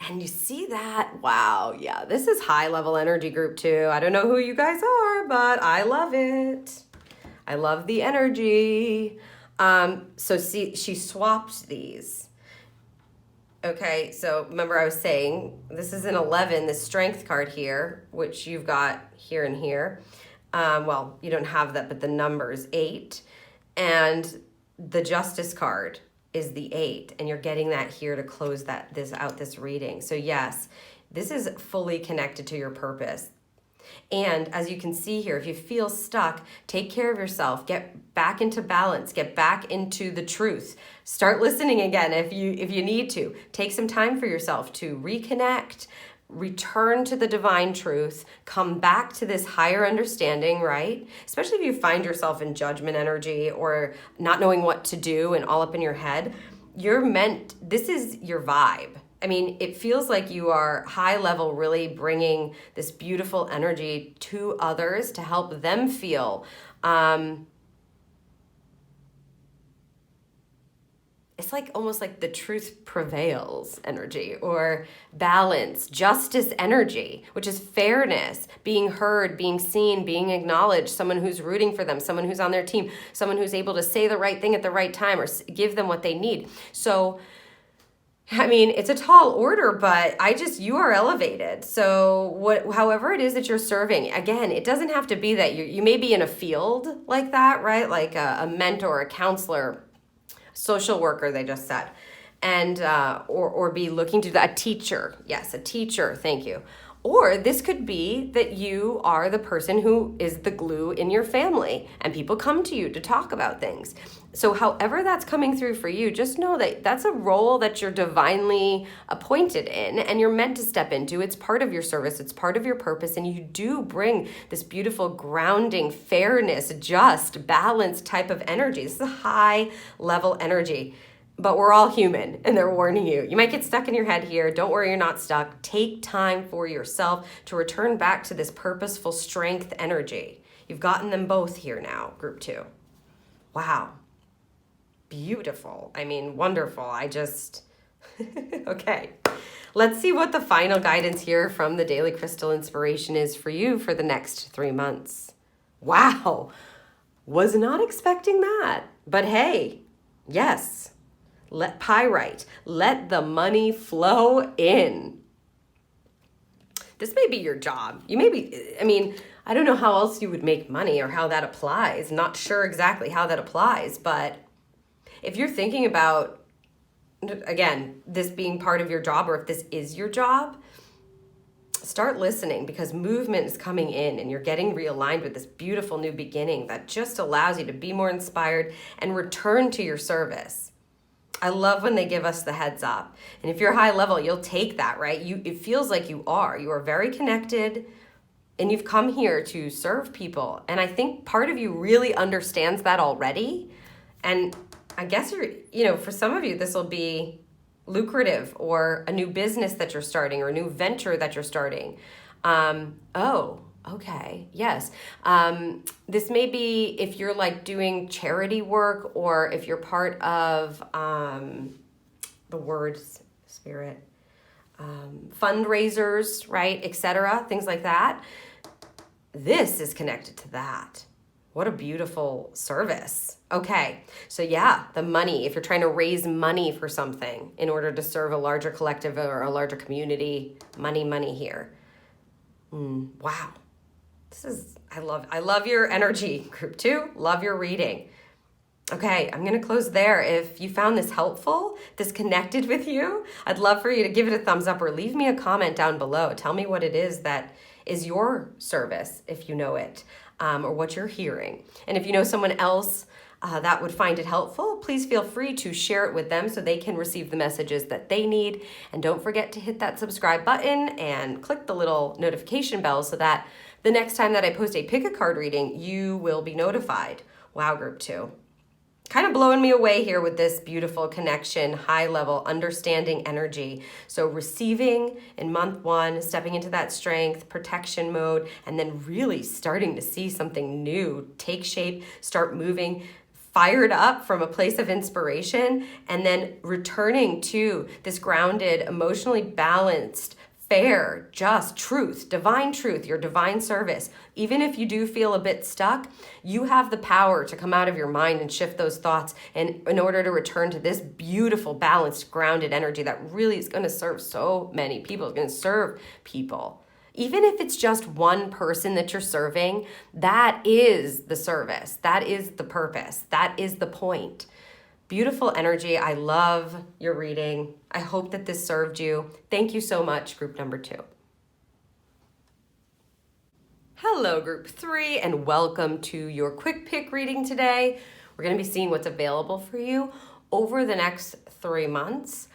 And you see that? Wow, yeah, this is high level energy group 2. I don't know who you guys are, but I love it. I love the energy. So see, she swapped these. Okay, so remember I was saying, this is an 11, this strength card here, which you've got here and here. Well, you don't have that, but the number's 8. And the Justice card is the 8, and you're getting that here to close this reading. So yes, this is fully connected to your purpose. And as you can see here, if you feel stuck, take care of yourself, get back into balance, get back into the truth. Start listening again if you need to. Take some time for yourself to reconnect, return to the divine truth, come back to this higher understanding, right? Especially if you find yourself in judgment energy or not knowing what to do and all up in your head. This is your vibe. I mean, it feels like you are high level, really bringing this beautiful energy to others to help them feel. It's like almost like the truth prevails energy, or balance, justice energy, which is fairness, being heard, being seen, being acknowledged, someone who's rooting for them, someone who's on their team, someone who's able to say the right thing at the right time or give them what they need. So I mean, it's a tall order, but you are elevated. So however it is that you're serving, again, it doesn't have to be that you may be in a field like that, right? Like a mentor, a counselor, social worker, they just said, and or be looking to a teacher. Yes, a teacher. Thank you. Or this could be that you are the person who is the glue in your family and people come to you to talk about things. So however that's coming through for you, just know that that's a role that you're divinely appointed in and you're meant to step into. It's part of your service. It's part of your purpose. And you do bring this beautiful grounding, fairness, just, balanced type of energy. This is a high level energy. But we're all human, and they're warning you. You might get stuck in your head here. Don't worry, you're not stuck. Take time for yourself to return back to this purposeful strength energy. You've gotten them both here now, group 2. Wow. Beautiful. I mean, wonderful. Okay. Let's see what the final guidance here from the Daily Crystal Inspiration is for you for the next 3 months. Wow. Was not expecting that. But hey, yes. Let pyrite, let the money flow in. This may be your job. I don't know how else you would make money or how that applies. Not sure exactly how that applies, but if you're thinking about, again, this being part of your job, or if this is your job, start listening, because movement is coming in and you're getting realigned with this beautiful new beginning that just allows you to be more inspired and return to your service. I love when they give us the heads up. And if you're high level, you'll take that, right? It feels like you are very connected and you've come here to serve people. And I think part of you really understands that already. And I guess for some of you, this will be lucrative, or a new business that you're starting, or a new venture that you're starting. Okay, yes. This may be if you're doing charity work, or if you're part of the words spirit, fundraisers, right, etc., things like that. This is connected to that. What a beautiful service. Okay, so yeah, the money, if you're trying to raise money for something in order to serve a larger collective or a larger community, money here. Wow. I love your energy, group 2. Love your reading. Okay, I'm going to close there. If you found this helpful, this connected with you, I'd love for you to give it a thumbs up or leave me a comment down below. Tell me what it is that is your service, if you know it, or what you're hearing. And if you know someone else that would find it helpful, please feel free to share it with them so they can receive the messages that they need. And don't forget to hit that subscribe button and click the little notification bell so that the next time that I post a pick a card reading, you will be notified. Wow, group 2. Kind of blowing me away here with this beautiful connection, high level, understanding energy. So receiving in month 1, stepping into that strength, protection mode, and then really starting to see something new take shape, start moving, fired up from a place of inspiration, and then returning to this grounded, emotionally balanced, fair, just truth, divine truth, your divine service. Even if you do feel a bit stuck, you have the power to come out of your mind and shift those thoughts and in order to return to this beautiful, balanced, grounded energy that really is going to serve so many people. It's going to serve people. Even if it's just one person that you're serving, that is the service. That is the purpose. That is the point. Beautiful energy. I love your reading. I hope that this served you. Thank you so much, group number 2. Hello, group 3, and welcome to your quick pick reading today. We're going to be seeing what's available for you over the next 3 months.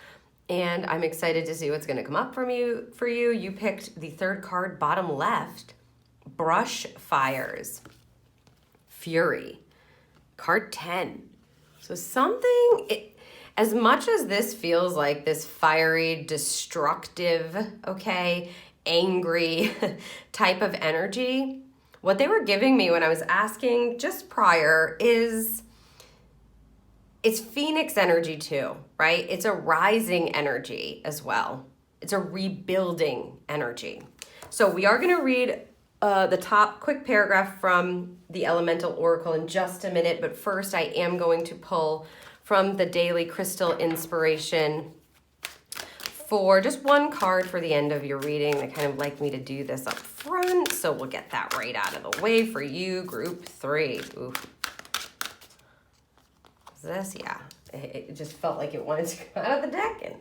And I'm excited to see what's going to come up for you. You picked the 3rd card, bottom left, Bushfires, Fury, card 10. So as much as this feels like this fiery, destructive, angry type of energy, what they were giving me when I was asking just prior is it's Phoenix energy too, right? It's a rising energy as well. It's a rebuilding energy. So we are going to read the top quick paragraph from the Elemental Oracle in just a minute, but first I am going to pull from the Daily Crystal Inspiration for just one card for the end of your reading. They kind of like me to do this up front, so we'll get that right out of the way for you, group 3. Oof. This, yeah, it just felt like it wanted to come out of the deck, and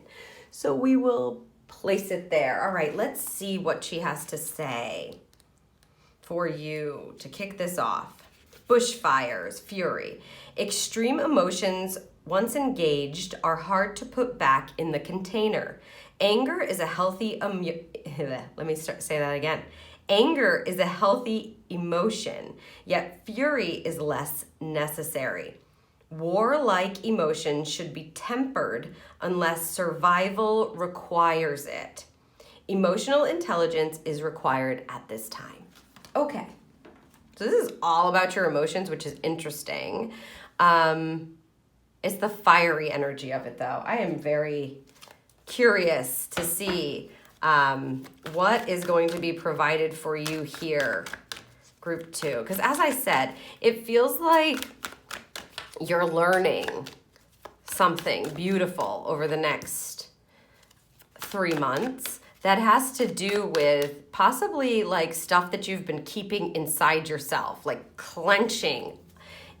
so we will place it there. All right, let's see what she has to say for you to kick this off. Bushfires, Fury. Extreme emotions, once engaged, are hard to put back in the container. Anger is a healthy say that again. Anger is a healthy emotion, yet fury is less necessary. Warlike emotion should be tempered unless survival requires it. Emotional intelligence is required at this time. Okay, so this is all about your emotions, which is interesting. It's the fiery energy of it, though. I am very curious to see what is going to be provided for you here, group 2. Because as I said, it feels like you're learning something beautiful over the next 3 months that has to do with possibly like stuff that you've been keeping inside yourself, like clenching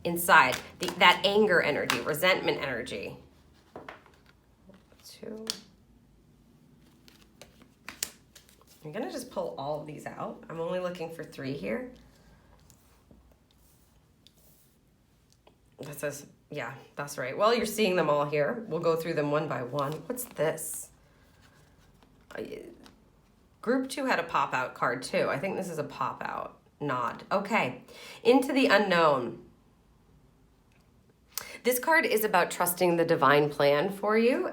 inside, that anger energy, resentment energy. 2. I'm gonna just pull all of these out. I'm only looking for 3 here. That says, yeah, that's right. Well, you're seeing them all here. We'll go through them one by one. What's this? Group 2 had a pop-out card too. I think this is a pop-out nod. Okay, into the unknown. This card is about trusting the divine plan for you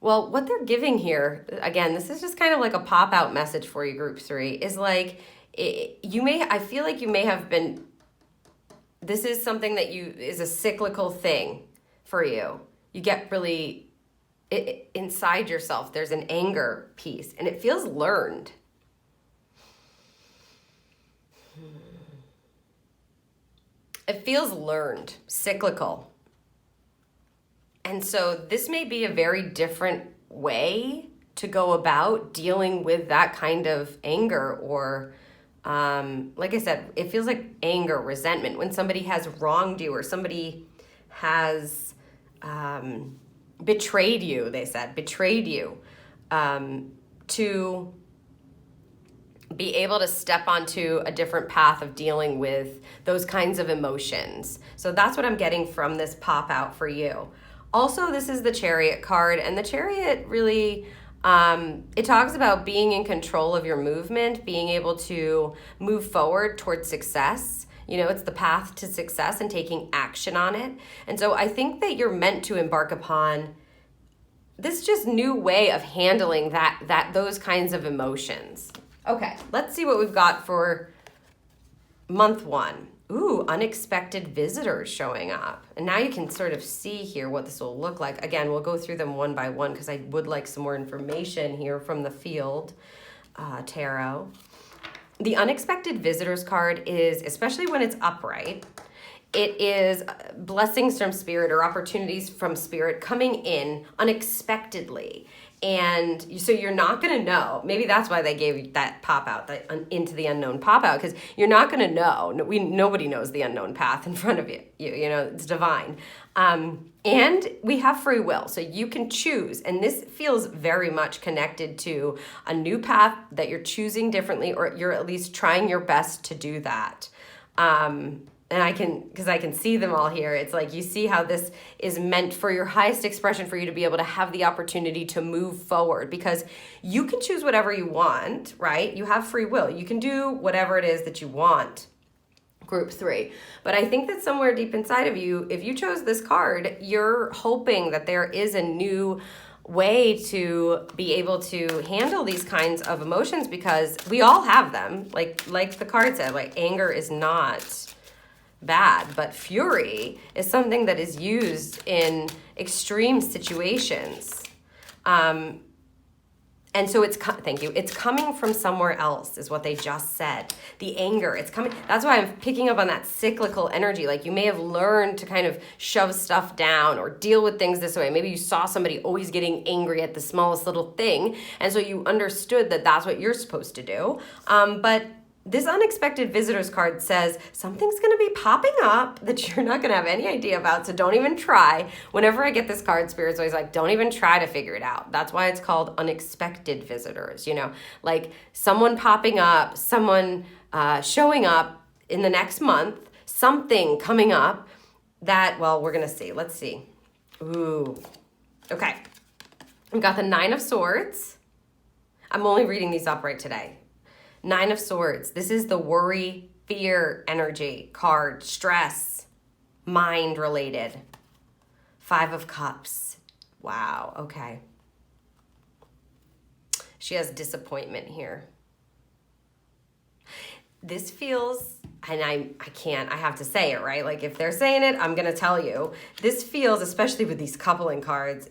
well, what they're giving here, again, this is just kind of like a pop-out message for you, group 3, is like, I feel like you may have been, this is something that is a cyclical thing for you. You get really, inside yourself, there's an anger piece, and it feels learned. It feels learned, cyclical. And so this may be a very different way to go about dealing with that kind of anger or, like I said, it feels like anger, resentment, when somebody has wronged you or somebody has betrayed you, to be able to step onto a different path of dealing with those kinds of emotions. So that's what I'm getting from this pop out for you. Also, this is the Chariot card, and the Chariot really, it talks about being in control of your movement, being able to move forward towards success. You know, it's the path to success and taking action on it. And so I think that you're meant to embark upon this just new way of handling those kinds of emotions. Okay, let's see what we've got for month 1. Ooh, unexpected visitors showing up. And now you can sort of see here what this will look like. Again, we'll go through them one by one because I would like some more information here from the field tarot. The unexpected visitors card is, especially when it's upright, it is blessings from spirit or opportunities from spirit coming in unexpectedly. And so you're not going to know. Maybe that's why they gave you that pop out, that into the unknown pop out, because you're not going to know. Nobody knows the unknown path in front of you. You know, it's divine. And we have free will, so you can choose. And this feels very much connected to a new path that you're choosing differently, or you're at least trying your best to do that. And because I can see them all here, it's like you see how this is meant for your highest expression, for you to be able to have the opportunity to move forward, because you can choose whatever you want, right? You have free will. You can do whatever it is that you want. Group 3. But I think that somewhere deep inside of you, if you chose this card, you're hoping that there is a new way to be able to handle these kinds of emotions, because we all have them. Like the card said, like anger is not bad, but fury is something that is used in extreme situations. And so it's coming from somewhere else, is what they just said. The anger, it's coming. That's why I'm picking up on that cyclical energy. Like you may have learned to kind of shove stuff down or deal with things this way. Maybe you saw somebody always getting angry at the smallest little thing, and so you understood that that's what you're supposed to do. But this unexpected visitors card says something's going to be popping up that you're not going to have any idea about, so don't even try. Whenever I get this card, Spirit's always like, don't even try to figure it out. That's why it's called unexpected visitors, you know, like someone popping up, someone showing up in the next month, something coming up that, well, we're going to see. Let's see. Ooh. Okay. We've got the 9 of Swords. I'm only reading these upright today. 9 of Swords. This is the worry, fear energy card, stress, mind related. 5 of Cups. Wow. Okay. She has disappointment here. This feels, and I have to say it, right? Like if they're saying it, I'm going to tell you. This feels, especially with these coupling cards,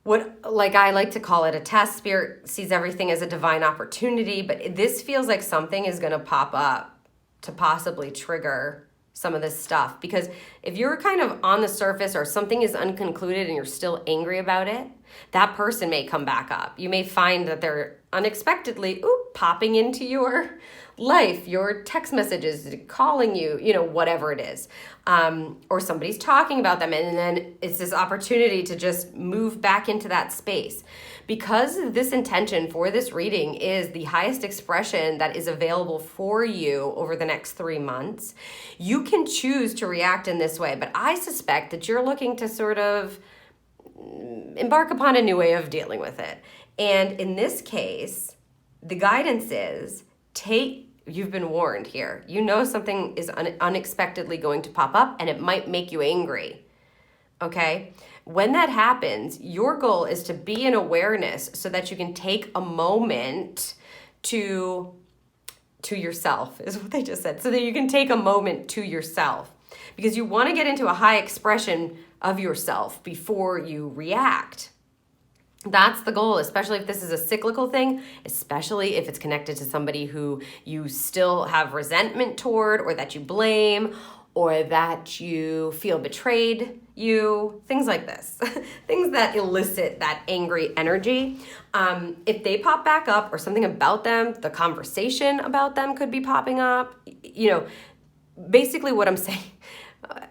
what, like I like to call it a test. Spirit sees everything as a divine opportunity, but this feels like something is going to pop up to possibly trigger some of this stuff. Because if you're kind of on the surface or something is unconcluded and you're still angry about it, that person may come back up. You may find that they're unexpectedly popping into your life, your text messages, calling you, you know, whatever it is. Or somebody's talking about them, and then it's this opportunity to just move back into that space. Because this intention for this reading is the highest expression that is available for you over the next 3 months, you can choose to react in this way. But I suspect that you're looking to sort of embark upon a new way of dealing with it. And in this case, the guidance is you've been warned here. You know something is unexpectedly going to pop up, and it might make you angry. Okay? When that happens, your goal is to be in awareness so that you can take a moment to yourself, is what they just said. So that you can take a moment to yourself. Because you want to get into a high expression of yourself before you react. That's the goal, especially if this is a cyclical thing, especially if it's connected to somebody who you still have resentment toward, or that you blame, or that you feel betrayed you, things like this. Things that elicit that angry energy. If they pop back up, or something about them, the conversation about them could be popping up. Basically what I'm saying,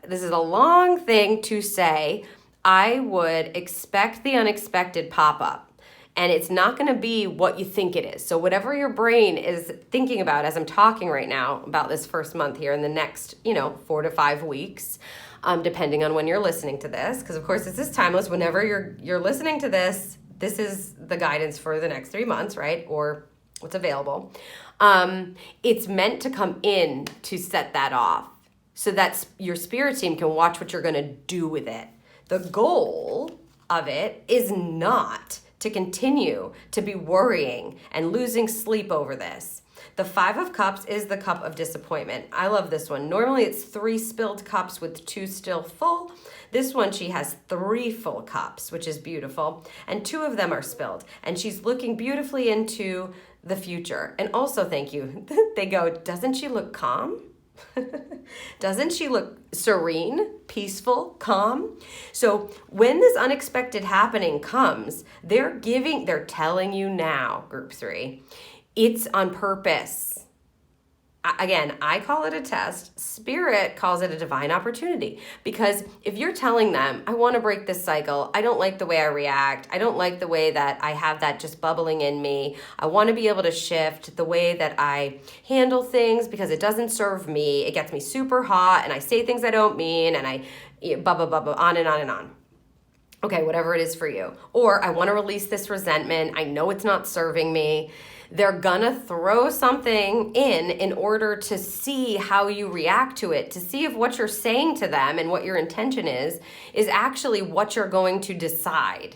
this is a long thing to say, I would expect the unexpected pop up, and it's not going to be what you think it is. So whatever your brain is thinking about as I'm talking right now about this first month here in the next, 4 to 5 weeks, depending on when you're listening to this, because of course this is timeless. Whenever you're listening to this, this is the guidance for the next 3 months, right? Or what's available. It's meant to come in to set that off, so that your spirit team can watch what you're going to do with it. The goal of it is not to continue to be worrying and losing sleep over this. The 5 of Cups is the cup of disappointment. I love this one. Normally it's 3 spilled cups with 2 still full. This one, she has 3 full cups, which is beautiful, and 2 of them are spilled. And she's looking beautifully into the future. And also, thank you. They go, doesn't she look calm? Doesn't she look serene, peaceful, calm? So when this unexpected happening comes, they're telling you now, group 3, it's on purpose. Again, I call it a test. Spirit calls it a divine opportunity. Because if you're telling them, I want to break this cycle, I don't like the way I react, I don't like the way that I have that just bubbling in me, I want to be able to shift the way that I handle things because it doesn't serve me, it gets me super hot, and I say things I don't mean, and I blah, blah, blah, blah, on and on and on. Okay, whatever it is for you. Or I want to release this resentment, I know it's not serving me. They're gonna throw something in order to see how you react to it, to see if what you're saying to them and what your intention is actually what you're going to decide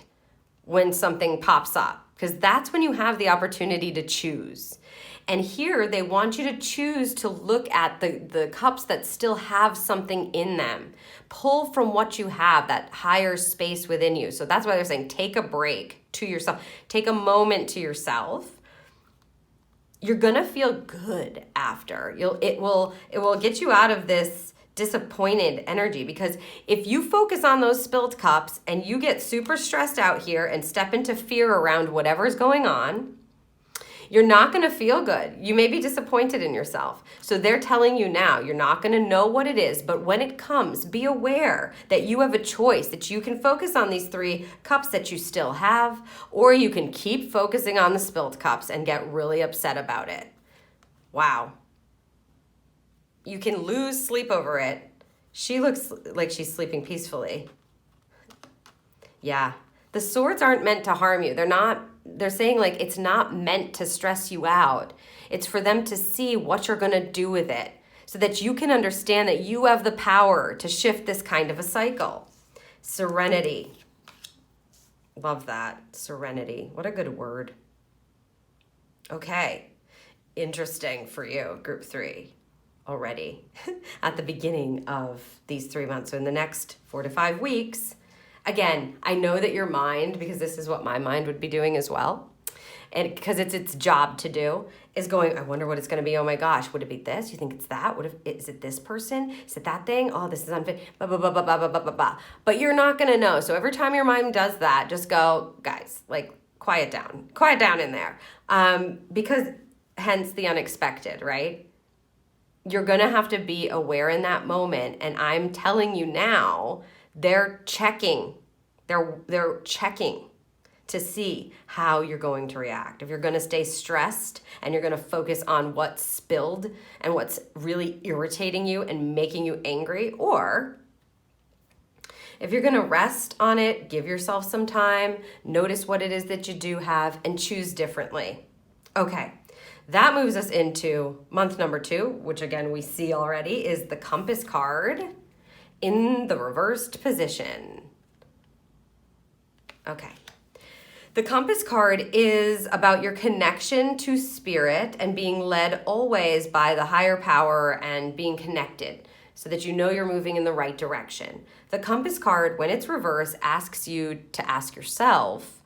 when something pops up. Because that's when you have the opportunity to choose. And here they want you to choose to look at the cups that still have something in them. Pull from what you have, that higher space within you. So that's why they're saying take a break to yourself. Take a moment to yourself. You're gonna feel good after. It will get you out of this disappointed energy, because if you focus on those spilled cups and you get super stressed out here and step into fear around whatever's going on, you're not going to feel good. You may be disappointed in yourself. So they're telling you now, you're not going to know what it is, but when it comes, be aware that you have a choice, that you can focus on these 3 cups that you still have, or you can keep focusing on the spilled cups and get really upset about it. Wow. You can lose sleep over it. She looks like she's sleeping peacefully. Yeah. The swords aren't meant to harm you. They're saying like it's not meant to stress you out. It's for them to see what you're going to do with it, so that you can understand that you have the power to shift this kind of a cycle. Serenity. Love that. Serenity. What a good word. Okay. Interesting for you, group 3, already at the beginning of these 3 months. So in the next 4 to 5 weeks, again, I know that your mind, because this is what my mind would be doing as well, and because it's its job to do, is going, I wonder what it's going to be. Oh my gosh, would it be this? You think it's that? Is it this person? Is it that thing? Oh, this is unfit. Blah, blah, blah, blah, blah, blah, blah, blah. But you're not going to know. So every time your mind does that, just go, guys, like quiet down in there. Because hence the unexpected, right? You're going to have to be aware in that moment. And I'm telling you now, they're checking. They're checking to see how you're going to react. If you're going to stay stressed and you're going to focus on what's spilled and what's really irritating you and making you angry, or if you're going to rest on it, give yourself some time, notice what it is that you do have, and choose differently. Okay, that moves us into month number 2, which again we see already is the compass card in the reversed position. Okay. The compass card is about your connection to spirit and being led always by the higher power and being connected so that you know you're moving in the right direction. The compass card, when it's reversed, asks you to ask yourself,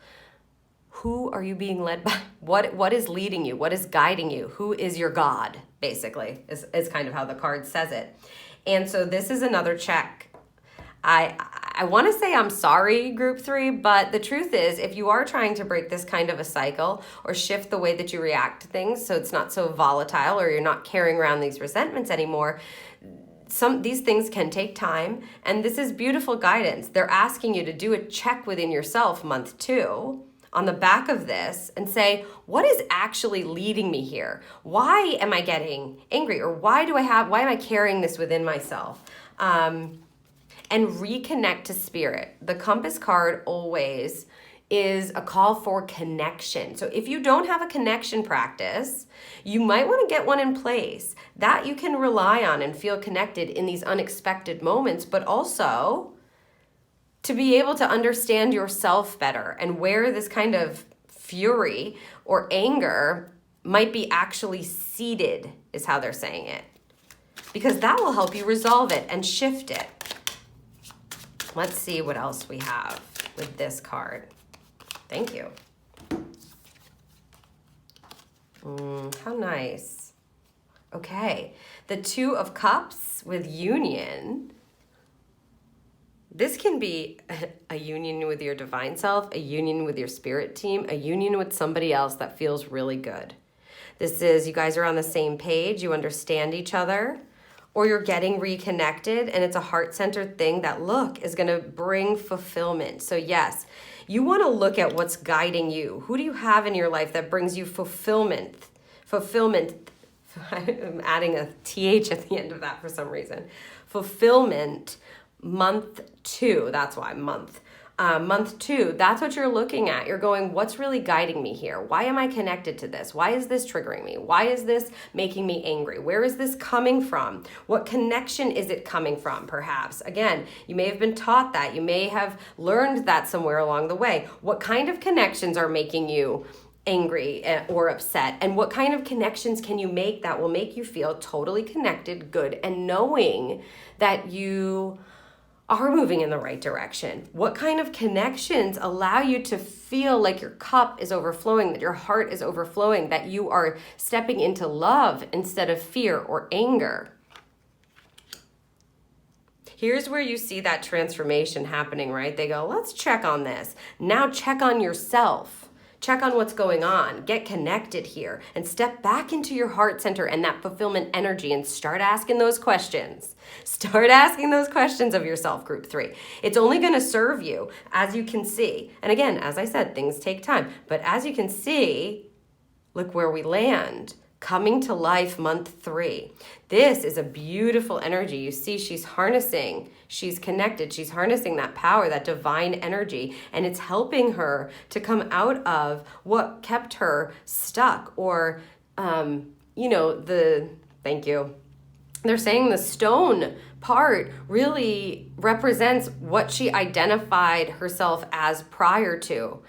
who are you being led by? What is leading you? What is guiding you? Who is your God, basically, is kind of how the card says it. And so this is another check. I want to say I'm sorry, group 3, but the truth is, if you are trying to break this kind of a cycle or shift the way that you react to things so it's not so volatile, or you're not carrying around these resentments anymore, these things can take time, and this is beautiful guidance. They're asking you to do a check within yourself, month 2, on the back of this, and say, what is actually leading me here? Why am I getting angry? Or why am I carrying this within myself? And reconnect to spirit. The compass card always is a call for connection. So if you don't have a connection practice, you might want to get one in place that you can rely on and feel connected in these unexpected moments, but also to be able to understand yourself better and where this kind of fury or anger might be actually seated, is how they're saying it. Because that will help you resolve it and shift it. Let's see what else we have with this card. Thank you. How nice. Okay, the 2 of Cups with union. This can be a union with your divine self, a union with your spirit team, a union with somebody else that feels really good. This is, you guys are on the same page, you understand each other, or you're getting reconnected, and it's a heart-centered thing that, look, is going to bring fulfillment. So yes, you want to look at what's guiding you. Who do you have in your life that brings you fulfillment? Fulfillment. I'm adding a TH at the end of that for some reason. Fulfillment, month 2. That's why, month. Month 2, that's what you're looking at. You're going, what's really guiding me here? Why am I connected to this? Why is this triggering me? Why is this making me angry? Where is this coming from? What connection is it coming from, perhaps? Again, you may have been taught that. You may have learned that somewhere along the way. What kind of connections are making you angry or upset? And what kind of connections can you make that will make you feel totally connected, good, and knowing that you are moving in the right direction? What kind of connections allow you to feel like your cup is overflowing, that your heart is overflowing, that you are stepping into love instead of fear or anger? Here's where you see that transformation happening, right? They go, let's check on this. Now check on yourself. Check on what's going on. Get connected here and step back into your heart center and that fulfillment energy and start asking those questions. Start asking those questions of yourself, group 3. It's only going to serve you, as you can see. And again, as I said, things take time. But as you can see, look where we land. Coming to life, month 3. This is a beautiful energy. You see, she's harnessing, she's connected, she's harnessing that power, that divine energy, and it's helping her to come out of what kept her stuck, or, thank you. They're saying the stone part really represents what she identified herself as prior to.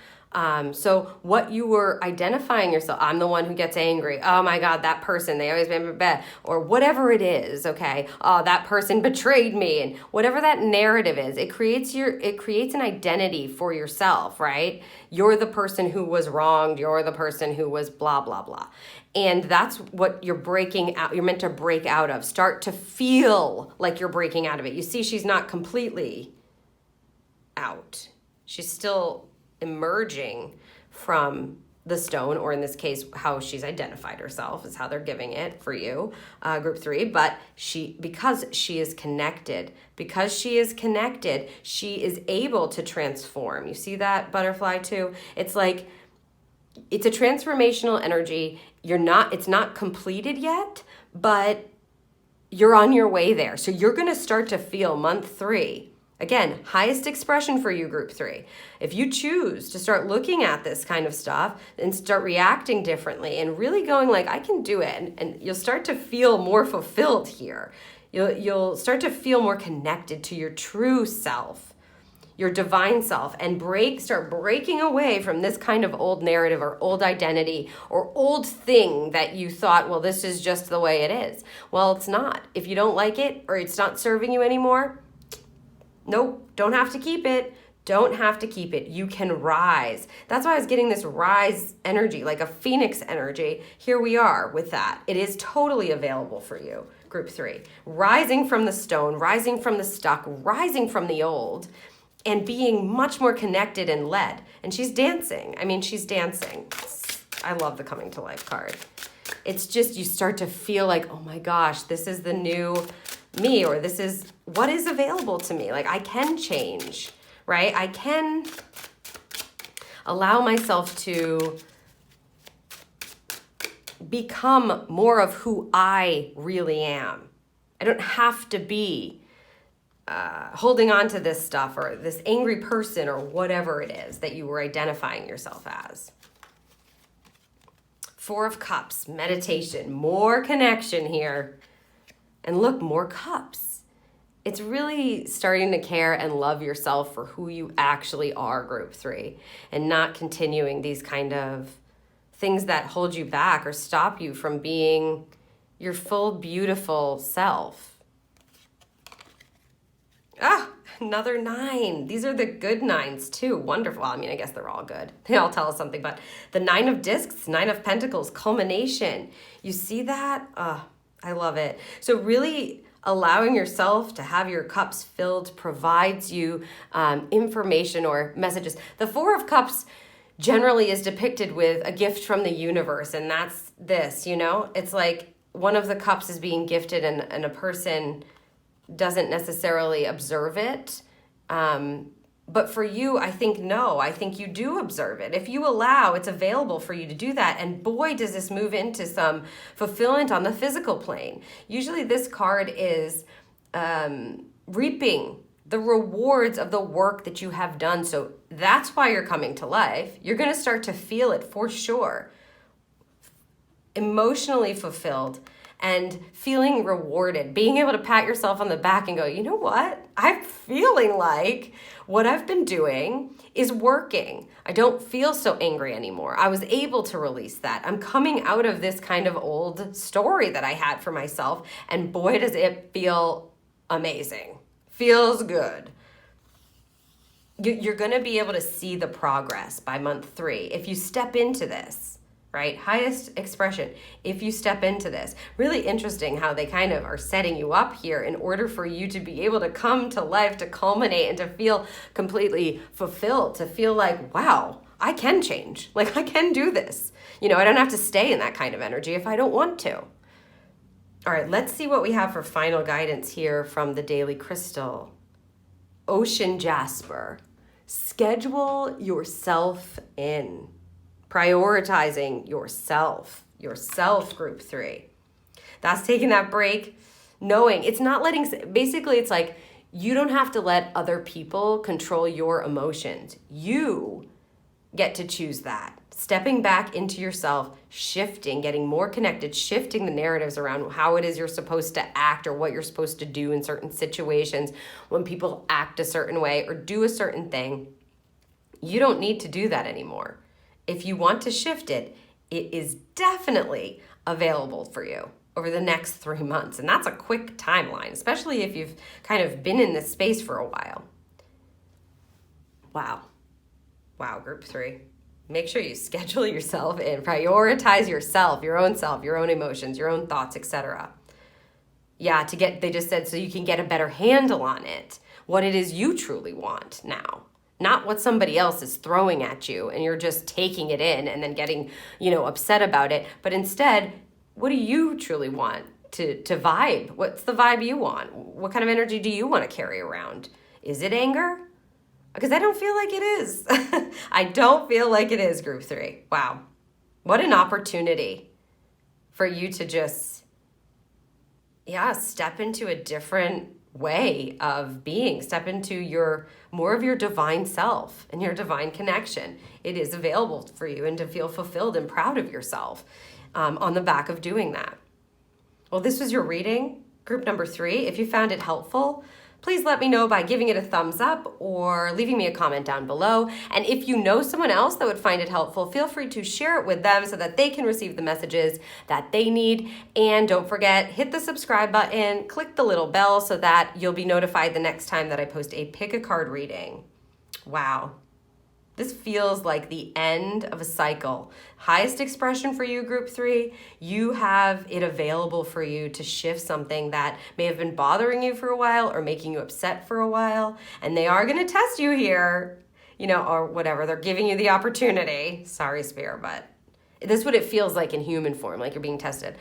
So what you were identifying yourself, I'm the one who gets angry. Oh my God, that person, they always made me bad, or whatever it is. Okay. Oh, that person betrayed me, and whatever that narrative is, it creates an identity for yourself, right? You're the person who was wronged. You're the person who was blah, blah, blah. And that's what you're breaking out. You're meant to break out of. Start to feel like you're breaking out of it. You see, she's not completely out. She's still emerging from the stone, or in this case, how she's identified herself is how they're giving it for you, group 3. But because she is connected, she is able to transform. You see that butterfly too? It's like, it's a transformational energy. It's not completed yet, but you're on your way there. So you're going to start to feel month 3. Again, highest expression for you, group 3. If you choose to start looking at this kind of stuff and start reacting differently and really going like, I can do it, and you'll start to feel more fulfilled here. You'll start to feel more connected to your true self, your divine self, and start breaking away from this kind of old narrative or old identity or old thing that you thought, well, this is just the way it is. Well, it's not. If you don't like it or it's not serving you anymore, nope, don't have to keep it. Don't have to keep it. You can rise. That's why I was getting this rise energy, like a phoenix energy. Here we are with that. It is totally available for you, group 3. Rising from the stone, rising from the stuck, rising from the old, and being much more connected and led. And she's dancing. I mean, she's dancing. I love the coming to life card. It's just, you start to feel like, oh my gosh, this is the new me, or this is what is available to me. Like, I can change, right? I can allow myself to become more of who I really am. I don't have to be holding on to this stuff or this angry person or whatever it is that you were identifying yourself as. 4 of Cups, meditation, more connection here. And look, more cups. It's really starting to care and love yourself for who you actually are, group 3, and not continuing these kind of things that hold you back or stop you from being your full, beautiful self. Another 9. These are the good 9s too. Wonderful. I mean, I guess they're all good. They all tell us something, but the 9 of Discs, 9 of Pentacles, culmination. You see that? I love it. So really allowing yourself to have your cups filled provides you information or messages. The 4 of Cups generally is depicted with a gift from the universe, and that's this, you know? It's like one of the cups is being gifted and a person doesn't necessarily observe it. But for you, I think no. I think you do observe it. If you allow, it's available for you to do that. And boy, does this move into some fulfillment on the physical plane. Usually this card is reaping the rewards of the work that you have done. So that's why you're coming to life. You're going to start to feel it for sure. Emotionally fulfilled and feeling rewarded, being able to pat yourself on the back and go, you know what? I'm feeling like what I've been doing is working. I don't feel so angry anymore. I was able to release that. I'm coming out of this kind of old story that I had for myself, and boy, does it feel amazing. Feels good. You're going to be able to see the progress by month 3 if you step into this. Right? Highest expression. If you step into this, really interesting how they kind of are setting you up here in order for you to be able to come to life, to culminate and to feel completely fulfilled, to feel like, wow, I can change. Like I can do this. You know, I don't have to stay in that kind of energy if I don't want to. All right, let's see what we have for final guidance here from the Daily Crystal. Ocean Jasper. Schedule yourself in. Prioritizing yourself, group 3. That's taking that break, knowing it's not letting, basically it's like you don't have to let other people control your emotions. You get to choose that. Stepping back into yourself, shifting, getting more connected, shifting the narratives around how it is you're supposed to act or what you're supposed to do in certain situations when people act a certain way or do a certain thing. You don't need to do that anymore. If you want to shift it, it is definitely available for you over the next 3 months. And that's a quick timeline, especially if you've kind of been in this space for a while. Wow. Wow, group 3. Make sure you schedule yourself in. Prioritize yourself, your own emotions, your own thoughts, etc. Yeah, they just said so you can get a better handle on it, what it is you truly want now. Not what somebody else is throwing at you and you're just taking it in and then getting, upset about it. But instead, what do you truly want to vibe? What's the vibe you want? What kind of energy do you want to carry around? Is it anger? Because I don't feel like it is. I don't feel like it is, group 3. Wow. What an opportunity for you to just, step into a different way of being, step into more of your divine self and your divine connection. It is available for you and to feel fulfilled and proud of yourself on the back of doing that. Well, this was your reading, group number 3. If you found it helpful, please let me know by giving it a thumbs up or leaving me a comment down below. And if you know someone else that would find it helpful, feel free to share it with them so that they can receive the messages that they need. And don't forget, hit the subscribe button, click the little bell so that you'll be notified the next time that I post a pick a card reading. Wow. This feels like the end of a cycle. Highest expression for you, group 3, you have it available for you to shift something that may have been bothering you for a while or making you upset for a while. And they are going to test you here, or whatever. They're giving you the opportunity. Sorry, Spirit, but this is what it feels like in human form, like you're being tested.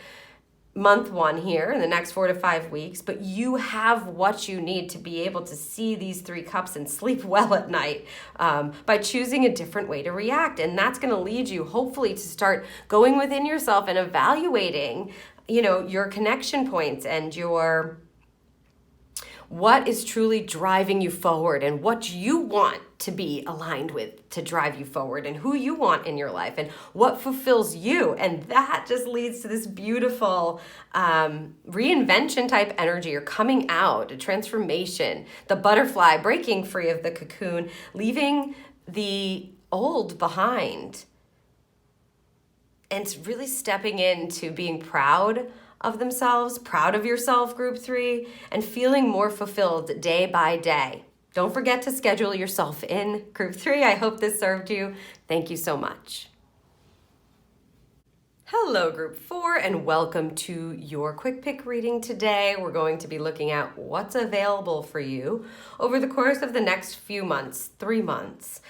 Month 1 here in the next 4 to 5 weeks, but you have what you need to be able to see these 3 cups and sleep well at night by choosing a different way to react. And that's going to lead you hopefully to start going within yourself and evaluating, your connection points and what is truly driving you forward and what you want to be aligned with to drive you forward and who you want in your life and what fulfills you. And that just leads to this beautiful reinvention type energy or coming out, a transformation, the butterfly breaking free of the cocoon, leaving the old behind. And it's really stepping into being proud of themselves, proud of yourself, group 3, and feeling more fulfilled day by day. Don't forget to schedule yourself in, group 3. I hope this served you. Thank you so much. Hello, group 4, and welcome to your quick pick reading today. We're going to be looking at what's available for you over the course of the next few months, 3 months.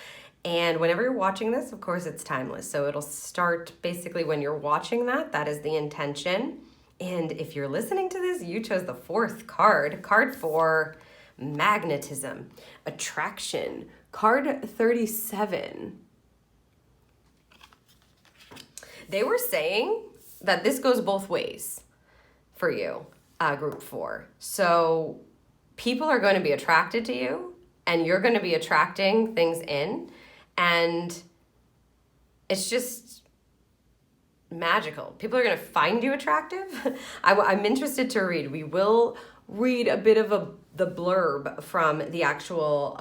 And whenever you're watching this, of course, it's timeless. So it'll start basically when you're watching that. That is the intention. And if you're listening to this, you chose the 4th card 4, Magnetism, Attraction, card 37. They were saying that this goes both ways for you, group 4. So people are going to be attracted to you and you're going to be attracting things in, and it's just magical. People are going to find you attractive. I'm interested to read. We will read a bit of the blurb from the actual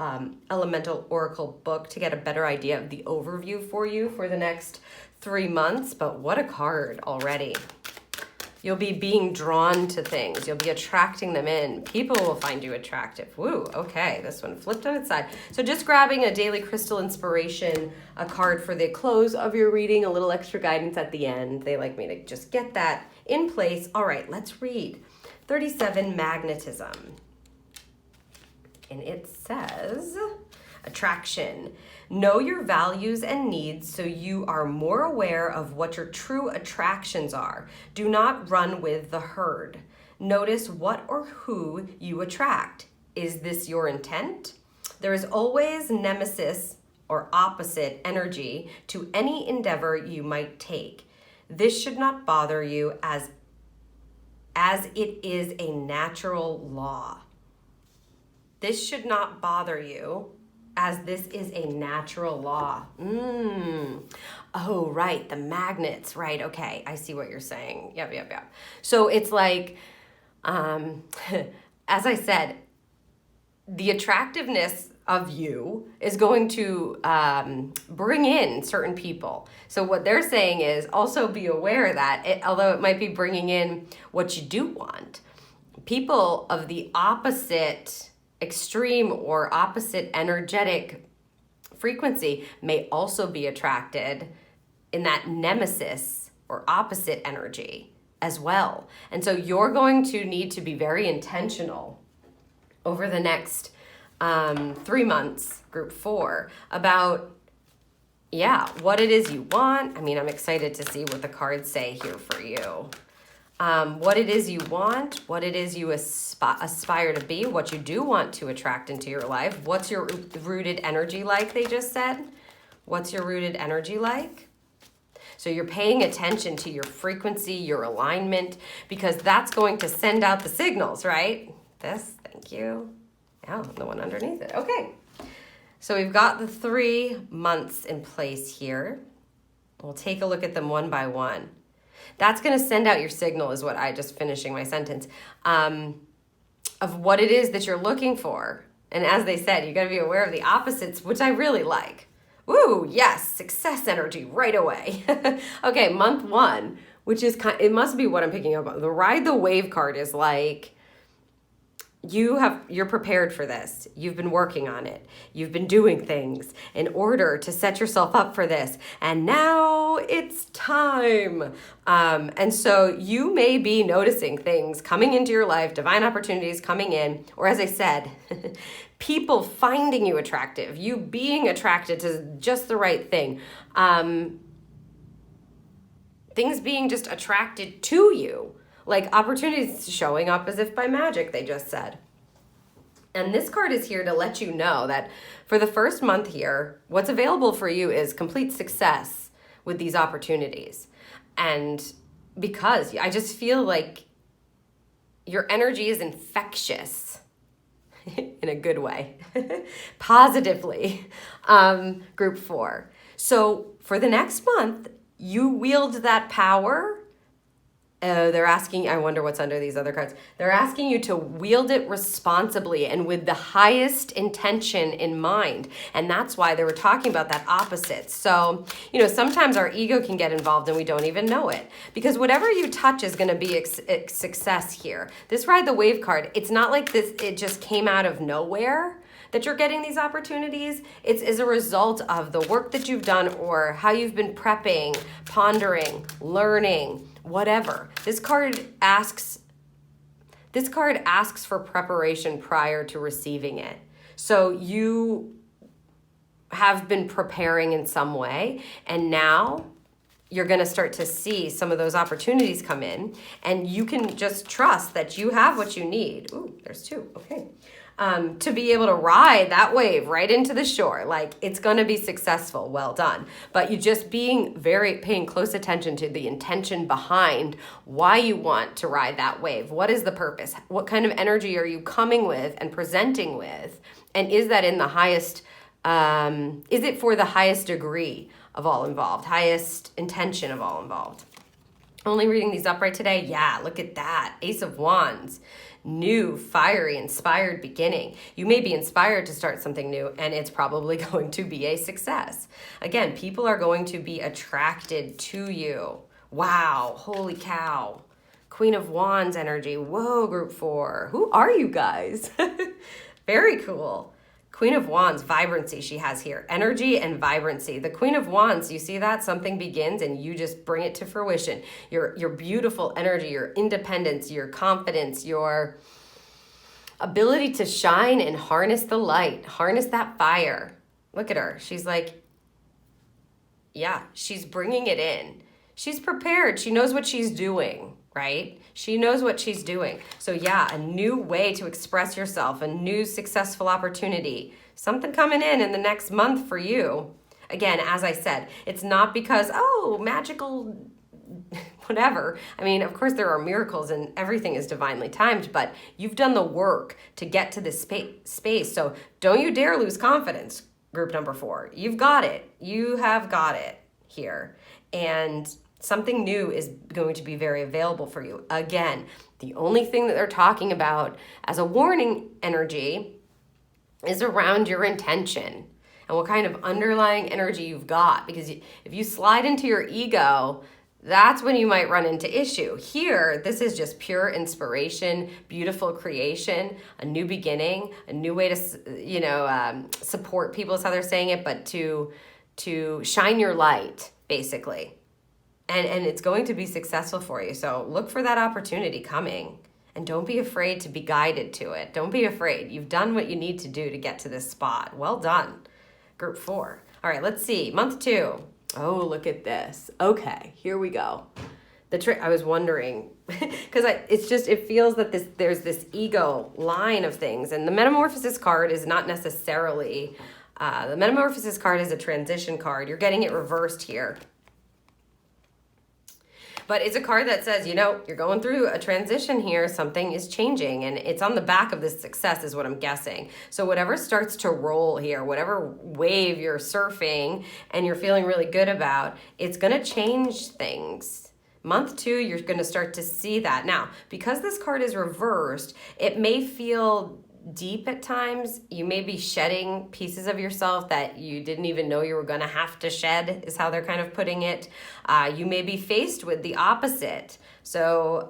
Elemental Oracle book to get a better idea of the overview for you for the next 3 months. But what a card already. You'll be being drawn to things. You'll be attracting them in. People will find you attractive. Woo, okay, this one flipped on its side. So just grabbing a daily crystal inspiration, a card for the close of your reading, a little extra guidance at the end. They like me to just get that in place. All right, let's read 37, Magnetism. And it says, attraction. Know your values and needs so you are more aware of what your true attractions are. Do not run with the herd. Notice what or who you attract. Is this your intent? There is always nemesis or opposite energy to any endeavor you might take. This should not bother you as it is a natural law. This should not bother you as this is a natural law. Oh, right, the magnets, right, okay, I see what you're saying. Yep. So it's like, as I said, the attractiveness of you is going to bring in certain people. So what they're saying is also be aware that although it might be bringing in what you do want, people of the opposite extreme or opposite energetic frequency may also be attracted in that nemesis or opposite energy as well. And so you're going to need to be very intentional over the next 3 months, group 4, about, what it is you want. I mean, I'm excited to see what the cards say here for you. What it is you want, what it is you aspire to be, what you do want to attract into your life. What's your rooted energy like, they just said? What's your rooted energy like? So you're paying attention to your frequency, your alignment, because that's going to send out the signals, right? This, thank you. Yeah, the one underneath it. Okay. So we've got the 3 months in place here. We'll take a look at them one by one. That's going to send out your signal is what I just finishing my sentence, of what it is that you're looking for. And as they said, you got to be aware of the opposites, which I really like. Ooh, yes, success energy right away. Okay, month 1, which is it must be what I'm picking up on. The Ride the Wave card is like, you're prepared for this. You've been working on it. You've been doing things in order to set yourself up for this. And now it's time. And so you may be noticing things coming into your life, divine opportunities coming in, or as I said, people finding you attractive, you being attracted to just the right thing. Things being just attracted to you. Like opportunities showing up as if by magic, they just said. And this card is here to let you know that for the first month here, what's available for you is complete success with these opportunities. And because I just feel like your energy is infectious in a good way, positively, group 4. So for the next month, you wield that power. They're asking, I wonder what's under these other cards. They're asking you to wield it responsibly and with the highest intention in mind. And that's why they were talking about that opposite. So, sometimes our ego can get involved and we don't even know it. Because whatever you touch is going to be a success here. This Ride the Wave card, it's not like this, it just came out of nowhere that you're getting these opportunities. It's as a result of the work that you've done or how you've been prepping, pondering, learning, whatever. This card asks for preparation prior to receiving it. So you have been preparing in some way, and now you're going to start to see some of those opportunities come in, and you can just trust that you have what you need. Ooh, there's 2. Okay. To be able to ride that wave right into the shore. Like, it's going to be successful. Well done. But you just paying close attention to the intention behind why you want to ride that wave. What is the purpose? What kind of energy are you coming with and presenting with? And is that in the highest, is it for the highest degree of all involved, highest intention of all involved? Only reading these upright today? Yeah, look at that. Ace of Wands. New, fiery, inspired beginning. You may be inspired to start something new, and it's probably going to be a success. Again, people are going to be attracted to you. Wow, holy cow. Queen of Wands energy. Whoa, group 4. Who are you guys? Very cool. Queen of Wands, vibrancy she has here. Energy and vibrancy. The Queen of Wands, you see that? Something begins and you just bring it to fruition. Your beautiful energy, your independence, your confidence, your ability to shine and harness the light, harness that fire. Look at her. She's like, yeah, she's bringing it in. She's prepared. She knows what she's doing, right? She knows what she's doing. So yeah, a new way to express yourself, a new successful opportunity, something coming in the next month for you. Again, as I said, it's not because, magical, whatever. I mean, of course there are miracles and everything is divinely timed, but you've done the work to get to this space. So don't you dare lose confidence, group number 4. You've got it. You have got it here. And something new is going to be very available for you. Again, the only thing that they're talking about as a warning energy is around your intention and what kind of underlying energy you've got. Because if you slide into your ego, that's when you might run into issue. Here, this is just pure inspiration, beautiful creation, a new beginning, a new way to, support people is how they're saying it, but to shine your light, basically. And it's going to be successful for you. So look for that opportunity coming. And don't be afraid to be guided to it. Don't be afraid. You've done what you need to do to get to this spot. Well done, group 4. All right, let's see. Month 2. Oh, look at this. Okay, here we go. The trick, I was wondering, because it feels that there's this ego line of things. And the Metamorphosis card is not necessarily, the Metamorphosis card is a transition card. You're getting it reversed here. But it's a card that says, you're going through a transition here. Something is changing. And it's on the back of this success is what I'm guessing. So whatever starts to roll here, whatever wave you're surfing and you're feeling really good about, it's going to change things. Month 2, you're going to start to see that. Now, because this card is reversed, it may feel deep at times. You may be shedding pieces of yourself that you didn't even know you were going to have to shed, is how they're kind of putting it. You may be faced with the opposite, So,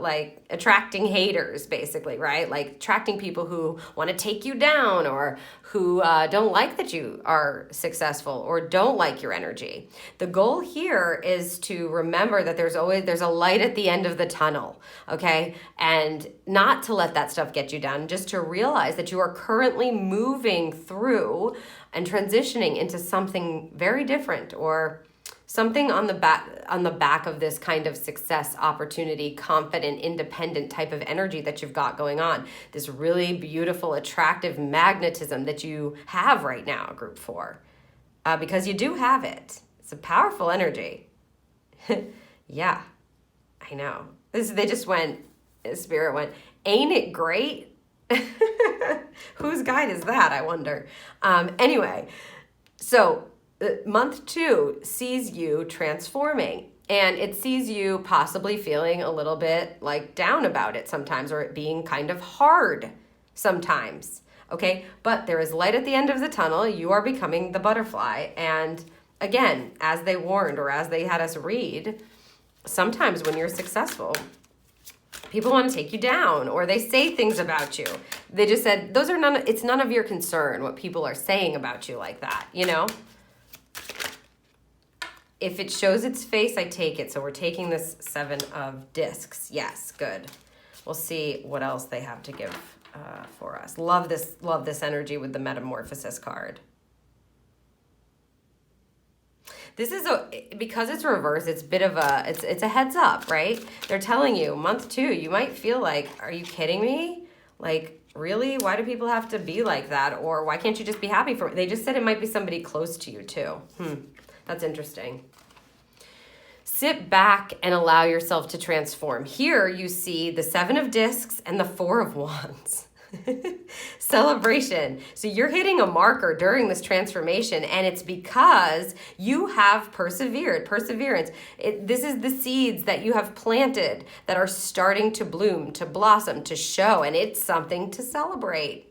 like attracting haters, basically, right? Like attracting people who want to take you down or who don't like that you are successful or don't like your energy. The goal here is to remember that there's a light at the end of the tunnel, okay? And not to let that stuff get you down, just to realize that you are currently moving through and transitioning into something very different, or something on the back of this kind of success, opportunity, confident, independent type of energy that you've got going on. This really beautiful, attractive magnetism that you have right now, group 4, because you do have it. It's a powerful energy. Yeah, I know. Spirit went, ain't it great? Whose guide is that, I wonder? Anyway, so month 2 sees you transforming, and it sees you possibly feeling a little bit like down about it sometimes, or it being kind of hard sometimes, okay? But there is light at the end of the tunnel. You are becoming the butterfly. And again, as they warned, or as they had us read, sometimes when you're successful, people want to take you down, or they say things about you. They just said, it's none of your concern what people are saying about you like that, you know? If it shows its face, I take it. So we're taking this 7 of discs. Yes, good. We'll see what else they have to give for us. Love this energy with the Metamorphosis card. This is because it's reversed, it's a heads up, right? They're telling you, month 2, you might feel like, are you kidding me? Like, really? Why do people have to be like that? Or why can't you just be happy for it? They just said it might be somebody close to you too. That's interesting. Sit back and allow yourself to transform. Here you see the 7 of discs and the 4 of wands. Celebration. So you're hitting a marker during this transformation, and it's because you have persevered. Perseverance. This is the seeds that you have planted that are starting to bloom, to blossom, to show, and it's something to celebrate.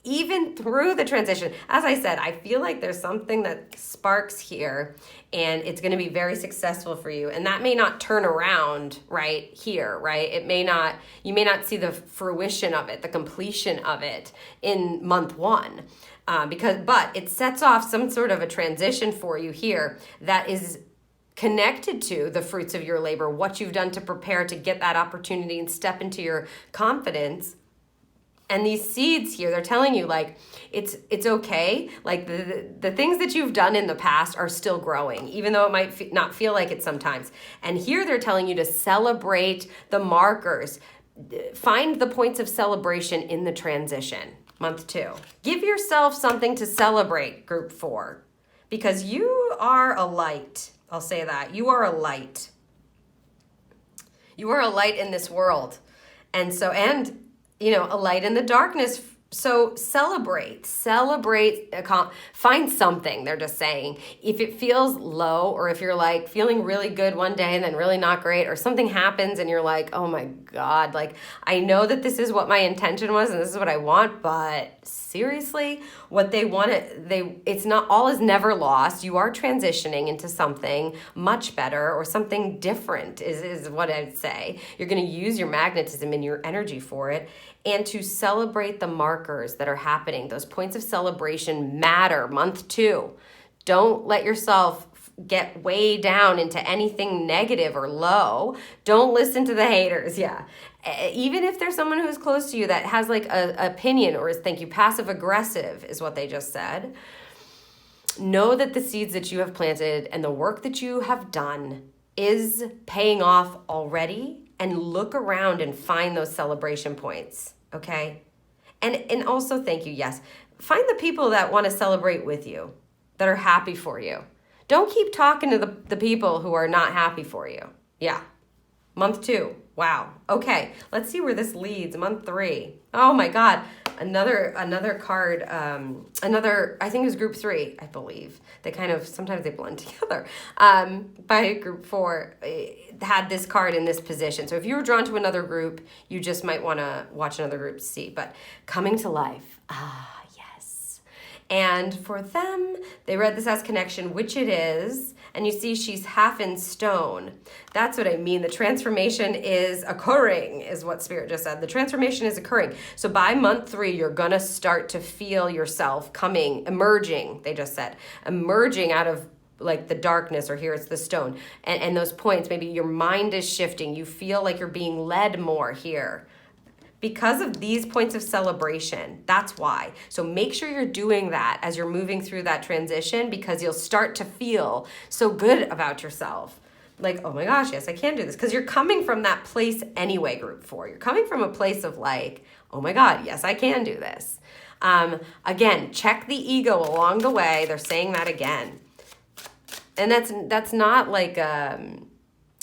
Even through the transition, as I said, I feel like there's something that sparks here, and it's going to be very successful for you. And that may not turn around right here, right? You may not see the fruition of it, the completion of it in month 1, but it sets off some sort of a transition for you here that is connected to the fruits of your labor, what you've done to prepare to get that opportunity and step into your confidence. And these seeds here, they're telling you, like, it's okay. Like, the things that you've done in the past are still growing, even though it might not feel like it sometimes. And here they're telling you to celebrate the markers. Find the points of celebration in the transition, month 2. Give yourself something to celebrate, group 4, because you are a light. I'll say that. You are a light. You are a light in this world. And a light in the darkness. So celebrate, find something, they're just saying. If it feels low, or if you're like feeling really good one day and then really not great, or something happens and you're like, oh my God, like, I know that this is what my intention was and this is what I want, but seriously, what they want, it's not, all is never lost. You are transitioning into something much better, or something different is what I'd say. You're going to use your magnetism and your energy for it. And to celebrate the markers that are happening. Those points of celebration matter, month 2. Don't let yourself get way down into anything negative or low. Don't listen to the haters, yeah. Even if there's someone who's close to you that has like an opinion or is, thank you, passive aggressive is what they just said. Know that the seeds that you have planted and the work that you have done is paying off already. And look around and find those celebration points, okay? And also, thank you, yes. Find the people that want to celebrate with you, that are happy for you. Don't keep talking to the people who are not happy for you. Yeah. Month 2. Wow. Okay. Let's see where this leads. Month 3. Oh my God. Another card. I think it was group 3, I believe. They kind of, sometimes they blend together. By group 4, had this card in this position. So if you were drawn to another group, you just might want to watch another group to see. But coming to life. Yes. And for them, they read this as connection, which it is. And you see she's half in stone. That's what I mean. The transformation is occurring, is what Spirit just said. The transformation is occurring. So by month 3, you're going to start to feel yourself emerging, they just said, emerging out of like the darkness, or here it's the stone. And those points, maybe your mind is shifting. You feel like you're being led more here. Because of these points of celebration, that's why. So make sure you're doing that as you're moving through that transition, because you'll start to feel so good about yourself. Like, oh my gosh, yes, I can do this. Because you're coming from that place anyway, group 4. You're coming from a place of like, oh my God, yes, I can do this. Again, check the ego along the way. They're saying that again. And that's not like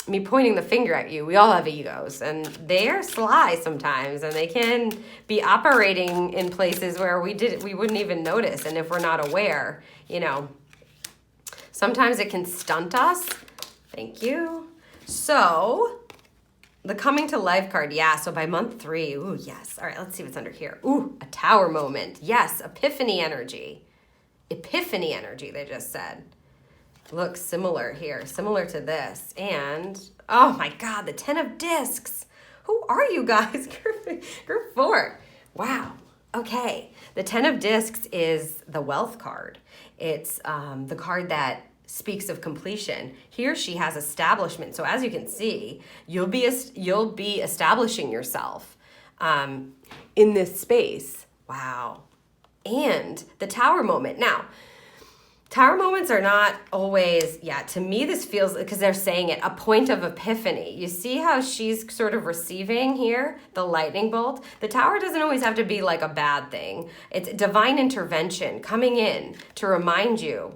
me pointing the finger at you. We all have egos, and they are sly sometimes, and they can be operating in places where we wouldn't even notice. And if we're not aware, sometimes it can stunt us. Thank you. So the coming to life card. Yeah. So by month 3, ooh, yes. All right. Let's see what's under here. Ooh, a tower moment. Yes. Epiphany energy. Epiphany energy. They just said. Looks similar here, similar to this. And, oh my God, the 10 of discs. Who are you guys? Group 4. Wow. Okay. The 10 of discs is the wealth card. It's the card that speaks of completion. Here she has establishment. So as you can see, you'll be establishing yourself in this space. Wow. And the tower moment. Now, tower moments are not always, to me this feels, because they're saying it, a point of epiphany. You see how she's sort of receiving here, the lightning bolt? The tower doesn't always have to be like a bad thing. It's divine intervention coming in to remind you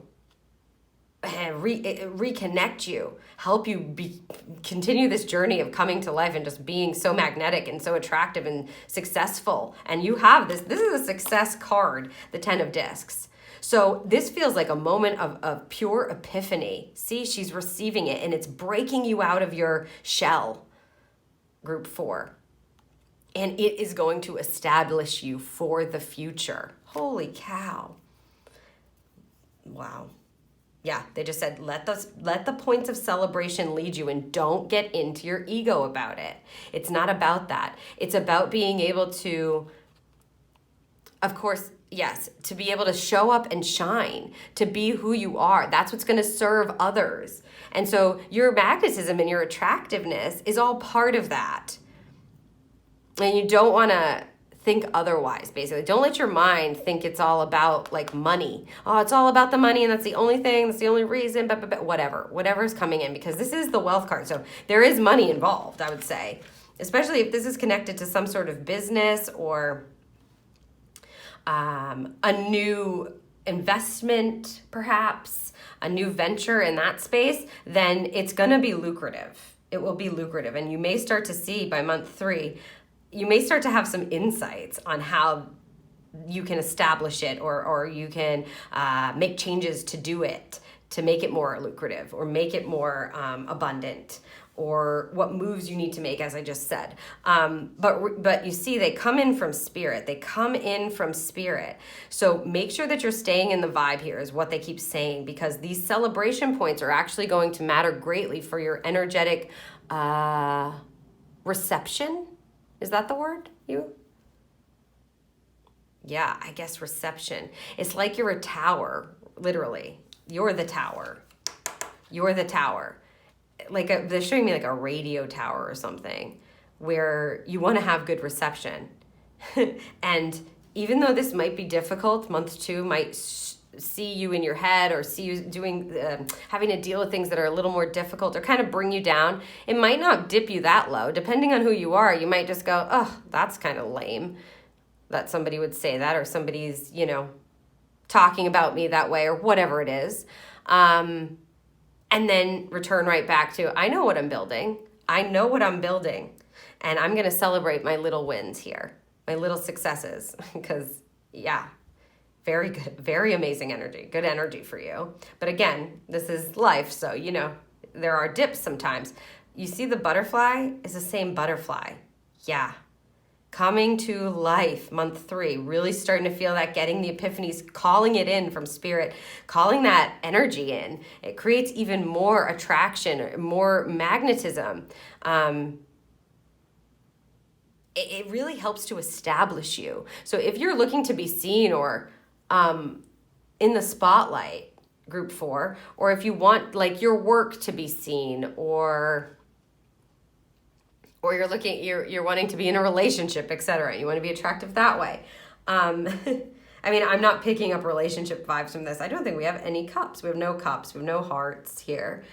and reconnect you, help you continue this journey of coming to life and just being so magnetic and so attractive and successful. And you have this is a success card, the 10 of discs. So this feels like a moment of pure epiphany. See, she's receiving it, and it's breaking you out of your shell, group 4. And it is going to establish you for the future. Holy cow. Wow. Yeah, they just said, let the points of celebration lead you, and don't get into your ego about it. It's not about that. It's about being able to, of course, yes, to be able to show up and shine, to be who you are. That's what's going to serve others. And so your magnetism and your attractiveness is all part of that. And you don't want to think otherwise, basically. Don't let your mind think it's all about like money. Oh, it's all about the money, and that's the only thing, that's the only reason, but whatever's coming in, because this is the wealth card. So there is money involved, I would say, especially if this is connected to some sort of business or a new investment, perhaps a new venture in that space, then it's going to be lucrative. It will be lucrative. And you may start to see by month 3, you may start to have some insights on how you can establish it, or you can make changes to do it, to make it more lucrative or make it more abundant, or what moves you need to make, as I just said. But you see, they come in from spirit. They come in from spirit. So make sure that you're staying in the vibe here, is what they keep saying, because these celebration points are actually going to matter greatly for your energetic reception. Is that the word? Yeah, I guess reception. It's like you're a tower, literally. You're the tower. You're the tower. They're showing me like a radio tower or something, where you want to have good reception. And even though this might be difficult, month 2 might see you in your head, or see you doing having to deal with things that are a little more difficult, or kind of bring you down. It might not dip you that low. Depending on who you are, you might just go, oh, that's kind of lame that somebody would say that, or somebody's, talking about me that way, or whatever it is. And then return right back to, I know what I'm building. I know what I'm building. And I'm going to celebrate my little wins here, my little successes. Because, very good, very amazing energy. Good energy for you. But again, this is life. So, there are dips sometimes. You see the butterfly is the same butterfly. Yeah. coming to life, month 3, really starting to feel that, getting the epiphanies, calling it in from spirit, calling that energy in. It creates even more attraction, more magnetism. It really helps to establish you. So if you're looking to be seen or in the spotlight, group 4, or if you want like your work to be seen, or you're wanting to be in a relationship, etc. You want to be attractive that way. I mean, I'm not picking up relationship vibes from this. I don't think we have any cups. We have no cups. We have no hearts here.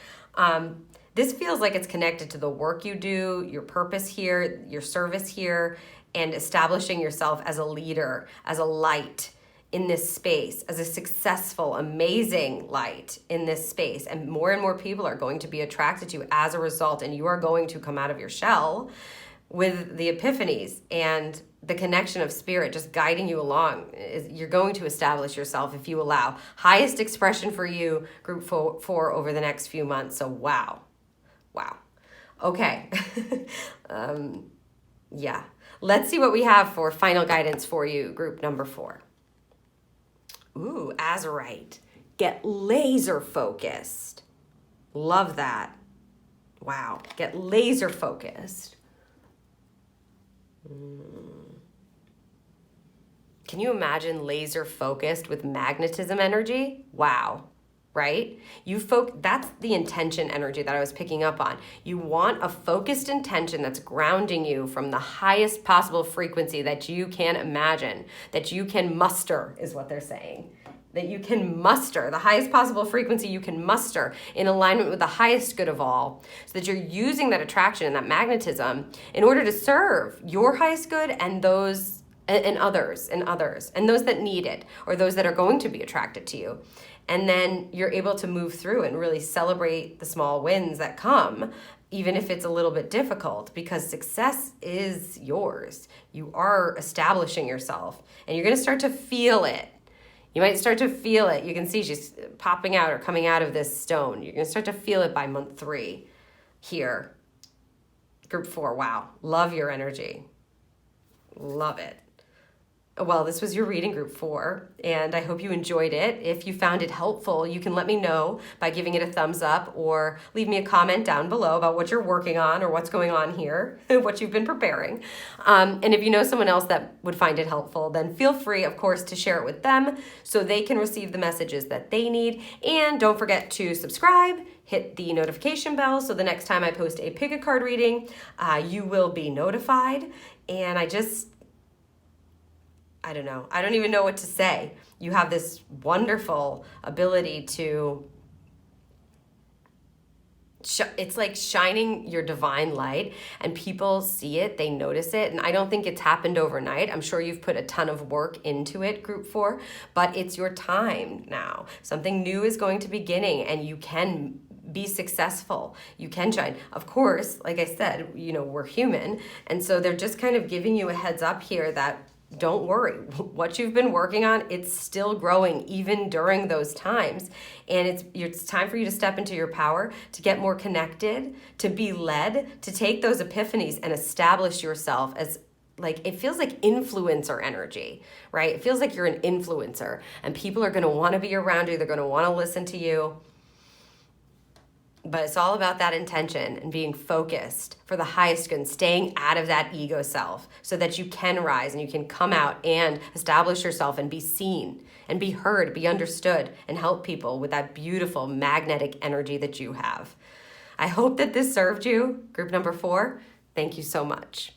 This feels like it's connected to the work you do, your purpose here, your service here, and establishing yourself as a leader, as a light in this space, as a successful, amazing light in this space. And more people are going to be attracted to you as a result, and you are going to come out of your shell with the epiphanies and the connection of spirit just guiding you along. You're going to establish yourself if you allow. Highest expression for you, group 4 over the next few months. So wow. Okay. Yeah. Let's see what we have for final guidance for you, group number 4. Ooh, Azurite. Get laser focused. Love that. Wow. Get laser focused. Can you imagine laser focused with magnetism energy? Wow. Right? That's the intention energy that I was picking up on. You want a focused intention that's grounding you from the highest possible frequency that you can imagine, that you can muster, is what they're saying. That you can muster, the highest possible frequency you can muster in alignment with the highest good of all, so that you're using that attraction and that magnetism in order to serve your highest good and those and others, and those that need it, or those that are going to be attracted to you. And then you're able to move through and really celebrate the small wins that come, even if it's a little bit difficult, because success is yours. You are establishing yourself, and you're going to start to feel it. You might start to feel it. You can see she's popping out or coming out of this stone. You're going to start to feel it by month 3 here. Group 4, wow. Love your energy. Love it. Well, this was your reading, group 4, and I hope you enjoyed it. If you found it helpful, you can let me know by giving it a thumbs up, or leave me a comment down below about what you're working on or what's going on here, what you've been preparing. And if you know someone else that would find it helpful, then feel free, of course, to share it with them so they can receive the messages that they need. And don't forget to subscribe, hit the notification bell, so the next time I post a pick a card reading, you will be notified. And I don't know. I don't even know what to say. You have this wonderful ability to, it's like shining your divine light, and people see it, they notice it. And I don't think it's happened overnight. I'm sure you've put a ton of work into it, group 4, but it's your time now. Something new is going to be beginning, and you can be successful. You can shine. Of course, like I said, we're human. And so they're just kind of giving you a heads up here that don't worry, what you've been working on, it's still growing even during those times. And it's time for you to step into your power, to get more connected, to be led, to take those epiphanies and establish yourself as, like, it feels like influencer energy, right? It feels like you're an influencer, and people are going to want to be around you. They're going to want to listen to you. But it's all about that intention and being focused for the highest good and staying out of that ego self so that you can rise and you can come out and establish yourself and be seen and be heard, be understood, and help people with that beautiful magnetic energy that you have. I hope that this served you, group number 4. Thank you so much.